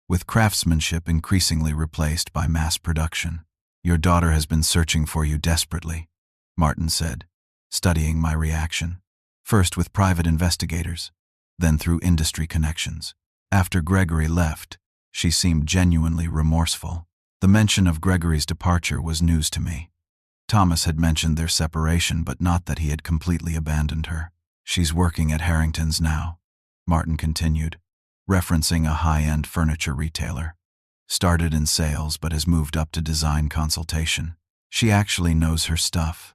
with craftsmanship increasingly replaced by mass production. "Your daughter has been searching for you desperately," Martin said, studying my reaction. "First with private investigators, then through industry connections. After Gregory left, she seemed genuinely remorseful. The mention of Gregory's departure was news to me. Thomas had mentioned their separation, but not that he had completely abandoned her. "She's working at Harrington's now," Martin continued, referencing a high-end furniture retailer. "Started in sales but has moved up to design consultation. She actually knows her stuff.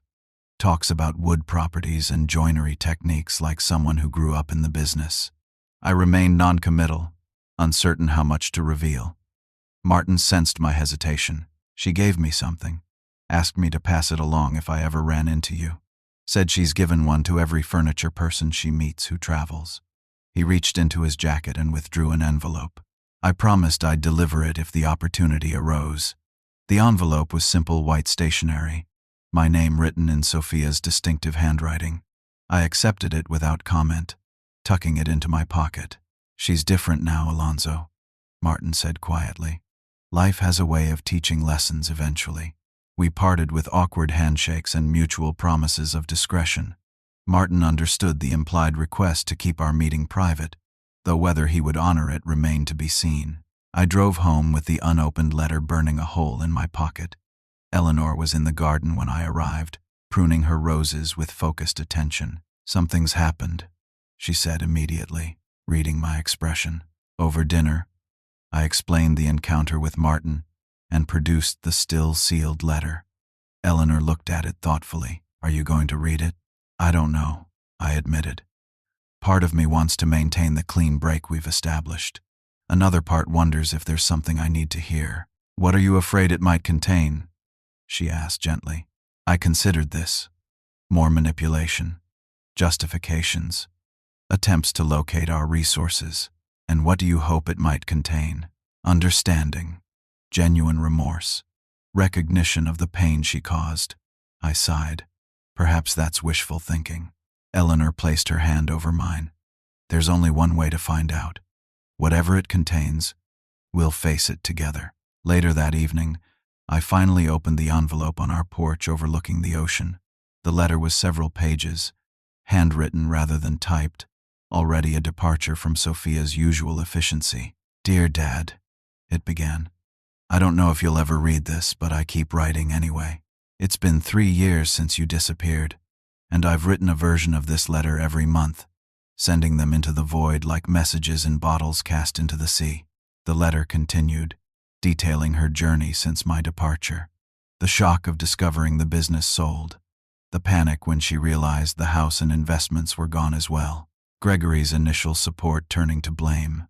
Talks about wood properties and joinery techniques like someone who grew up in the business." I remained non-committal, uncertain how much to reveal. Martin sensed my hesitation. "She gave me something. Asked me to pass it along if I ever ran into you. Said she's given one to every furniture person she meets who travels." He reached into his jacket and withdrew an envelope. I promised I'd deliver it if the opportunity arose. The envelope was simple white stationery, my name written in Sophia's distinctive handwriting. I accepted it without comment, tucking it into my pocket. "She's different now, Alonzo," Martin said quietly. "Life has a way of teaching lessons eventually." We parted with awkward handshakes and mutual promises of discretion. Martin understood the implied request to keep our meeting private, though whether he would honor it remained to be seen. I drove home with the unopened letter burning a hole in my pocket. Eleanor was in the garden when I arrived, pruning her roses with focused attention. "Something's happened," she said immediately, reading my expression. Over dinner, I explained the encounter with Martin and produced the still sealed letter. Eleanor looked at it thoughtfully. "Are you going to read it?" "I don't know," I admitted. "Part of me wants to maintain the clean break we've established. Another part wonders if there's something I need to hear." "What are you afraid it might contain?" she asked gently. I considered this. More manipulation, justifications, attempts to locate our resources. And what do you hope it might contain? Understanding, genuine remorse, recognition of the pain she caused. I sighed. Perhaps that's wishful thinking. Eleanor placed her hand over mine. There's only one way to find out. Whatever it contains, we'll face it together. Later that evening, I finally opened the envelope on our porch overlooking the ocean. The letter was several pages, handwritten rather than typed, already a departure from Sophia's usual efficiency. Dear Dad, it began. I don't know if you'll ever read this, but I keep writing anyway. It's been 3 years since you disappeared, and I've written a version of this letter every month, sending them into the void like messages in bottles cast into the sea. The letter continued, detailing her journey since my departure. The shock of discovering the business sold. The panic when she realized the house and investments were gone as well. Gregory's initial support turning to blame.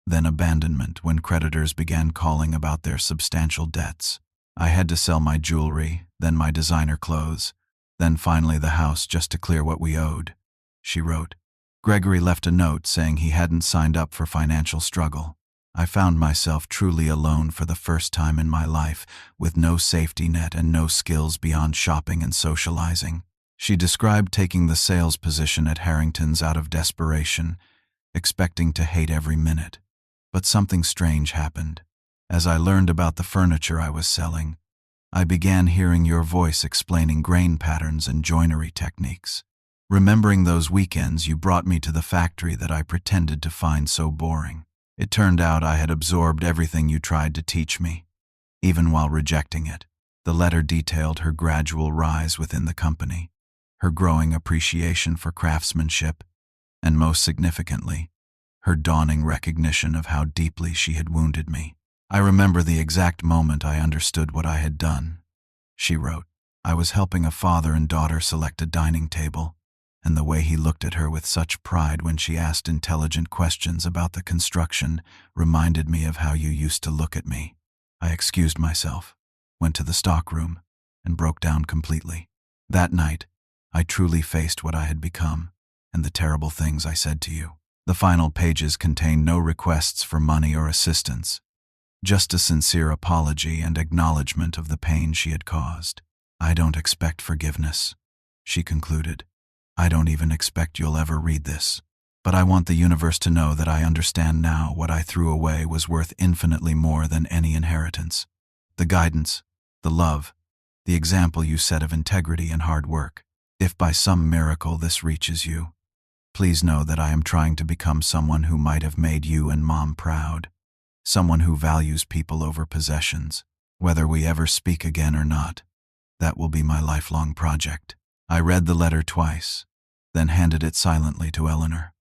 Then abandonment when creditors began calling about their substantial debts. I had to sell my jewelry, then my designer clothes, then finally the house just to clear what we owed. She wrote. Gregory left a note saying he hadn't signed up for financial struggle. I found myself truly alone for the first time in my life, with no safety net and no skills beyond shopping and socializing. She described taking the sales position at Harrington's out of desperation, expecting to hate every minute. But something strange happened. As I learned about the furniture I was selling, I began hearing your voice explaining grain patterns and joinery techniques. Remembering those weekends you brought me to the factory that I pretended to find so boring. It turned out I had absorbed everything you tried to teach me, even while rejecting it. The letter detailed her gradual rise within the company, her growing appreciation for craftsmanship, and most significantly, her dawning recognition of how deeply she had wounded me. I remember the exact moment I understood what I had done. She wrote, I was helping a father and daughter select a dining table, and the way he looked at her with such pride when she asked intelligent questions about the construction reminded me of how you used to look at me. I excused myself, went to the stockroom, and broke down completely. That night, I truly faced what I had become, and the terrible things I said to you. The final pages contained no requests for money or assistance, just a sincere apology and acknowledgement of the pain she had caused. I don't expect forgiveness, she concluded. I don't even expect you'll ever read this. But I want the universe to know that I understand now what I threw away was worth infinitely more than any inheritance. The guidance, the love, the example you set of integrity and hard work. If by some miracle this reaches you, please know that I am trying to become someone who might have made you and Mom proud. Someone who values people over possessions. Whether we ever speak again or not, that will be my lifelong project. I read the letter twice, then handed it silently to Eleanor.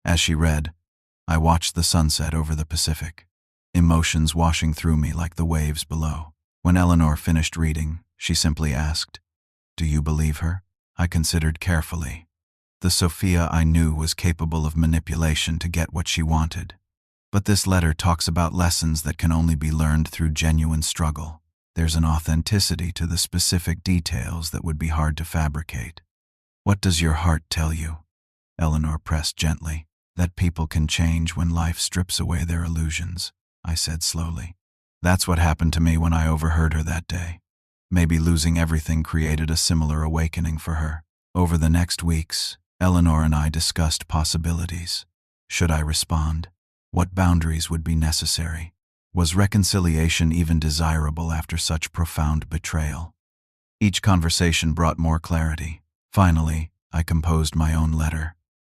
As she read, I watched the sunset over the Pacific, emotions washing through me like the waves below. When Eleanor finished reading, she simply asked, Do you believe her? I considered carefully. The Sophia I knew was capable of manipulation to get what she wanted. But this letter talks about lessons that can only be learned through genuine struggle. There's an authenticity to the specific details that would be hard to fabricate. What does your heart tell you? Eleanor pressed gently. That people can change when life strips away their illusions, I said slowly. That's what happened to me when I overheard her that day. Maybe losing everything created a similar awakening for her. Over the next weeks, Eleanor and I discussed possibilities. Should I respond? What boundaries would be necessary? Was reconciliation even desirable after such profound betrayal? Each conversation brought more clarity. Finally, I composed my own letter.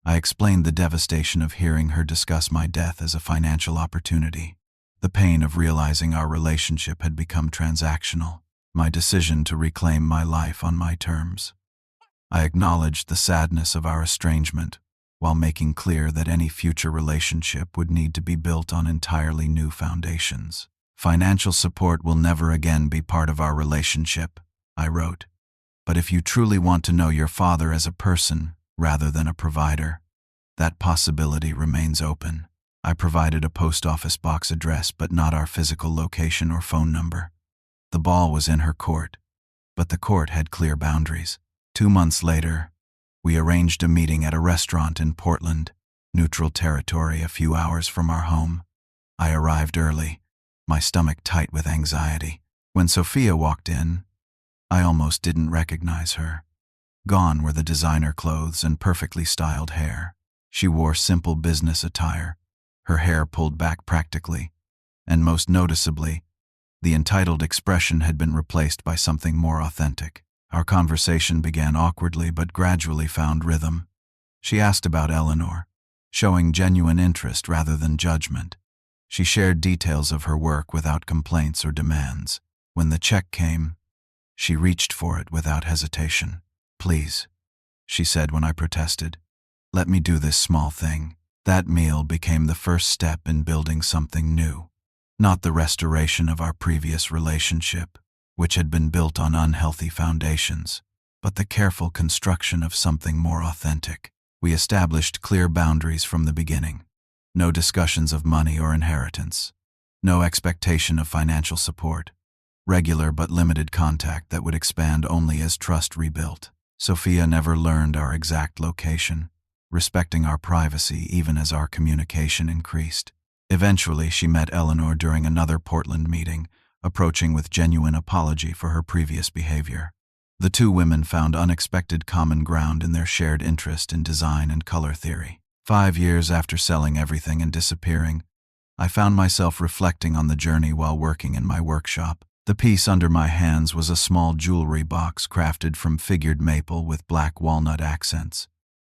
I explained the devastation of hearing her discuss my death as a financial opportunity, the pain of realizing our relationship had become transactional, my decision to reclaim my life on my terms. I acknowledged the sadness of our estrangement, while making clear that any future relationship would need to be built on entirely new foundations. Financial support will never again be part of our relationship, I wrote. But if you truly want to know your father as a person, rather than a provider, that possibility remains open. I provided a post office box address, but not our physical location or phone number. The ball was in her court, but the court had clear boundaries. 2 months later, we arranged a meeting at a restaurant in Portland. neutral territory a few hours from our home. I arrived early, my stomach tight with anxiety. When Sophia walked in, I almost didn't recognize her. Gone were the designer clothes and perfectly styled hair. She wore simple business attire, her hair pulled back practically, and most noticeably, the entitled expression had been replaced by something more authentic. Our conversation began awkwardly but gradually found rhythm. She asked about Eleanor, showing genuine interest rather than judgment. She shared details of her work without complaints or demands. When the check came, she reached for it without hesitation. "Please," she said when I protested, "let me do this small thing." That meal became the first step in building something new. Not the restoration of our previous relationship, which had been built on unhealthy foundations, but the careful construction of something more authentic. We established clear boundaries from the beginning. No discussions of money or inheritance. No expectation of financial support. Regular but limited contact that would expand only as trust rebuilt. Sophia never learned our exact location, respecting our privacy even as our communication increased. Eventually, she met Eleanor during another Portland meeting, approaching with genuine apology for her previous behavior. The two women found unexpected common ground in their shared interest in design and color theory. 5 years after selling everything and disappearing, I found myself reflecting on the journey while working in my workshop. The piece under my hands was a small jewelry box crafted from figured maple with black walnut accents,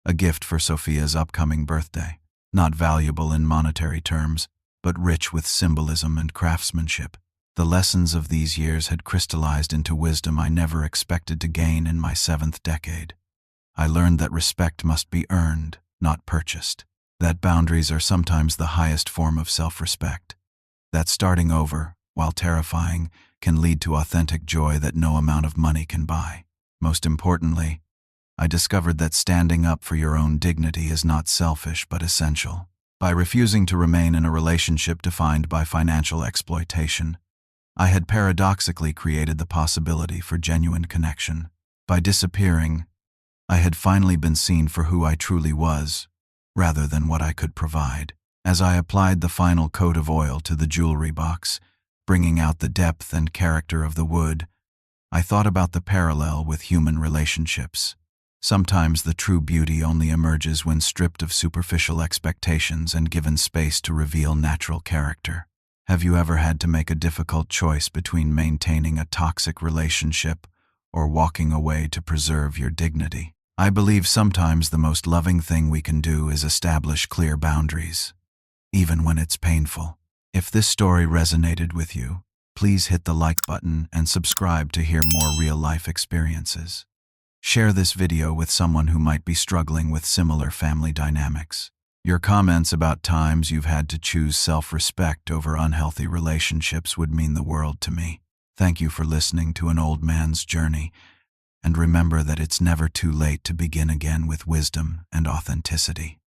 a gift for Sophia's upcoming birthday. Not valuable in monetary terms, but rich with symbolism and craftsmanship. The lessons of these years had crystallized into wisdom I never expected to gain in my 7th decade. I learned that respect must be earned, not purchased. That boundaries are sometimes the highest form of self-respect. That starting over, while terrifying, can lead to authentic joy that no amount of money can buy. Most importantly, I discovered that standing up for your own dignity is not selfish but essential. By refusing to remain in a relationship defined by financial exploitation, I had paradoxically created the possibility for genuine connection. By disappearing, I had finally been seen for who I truly was, rather than what I could provide. As I applied the final coat of oil to the jewelry box, bringing out the depth and character of the wood, I thought about the parallel with human relationships. Sometimes the true beauty only emerges when stripped of superficial expectations and given space to reveal natural character. Have you ever had to make a difficult choice between maintaining a toxic relationship or walking away to preserve your dignity? I believe sometimes the most loving thing we can do is establish clear boundaries, even when it's painful. If this story resonated with you, please hit the like button and subscribe to hear more real-life experiences. Share this video with someone who might be struggling with similar family dynamics. Your comments about times you've had to choose self-respect over unhealthy relationships would mean the world to me. Thank you for listening to an old man's journey, and remember that it's never too late to begin again with wisdom and authenticity.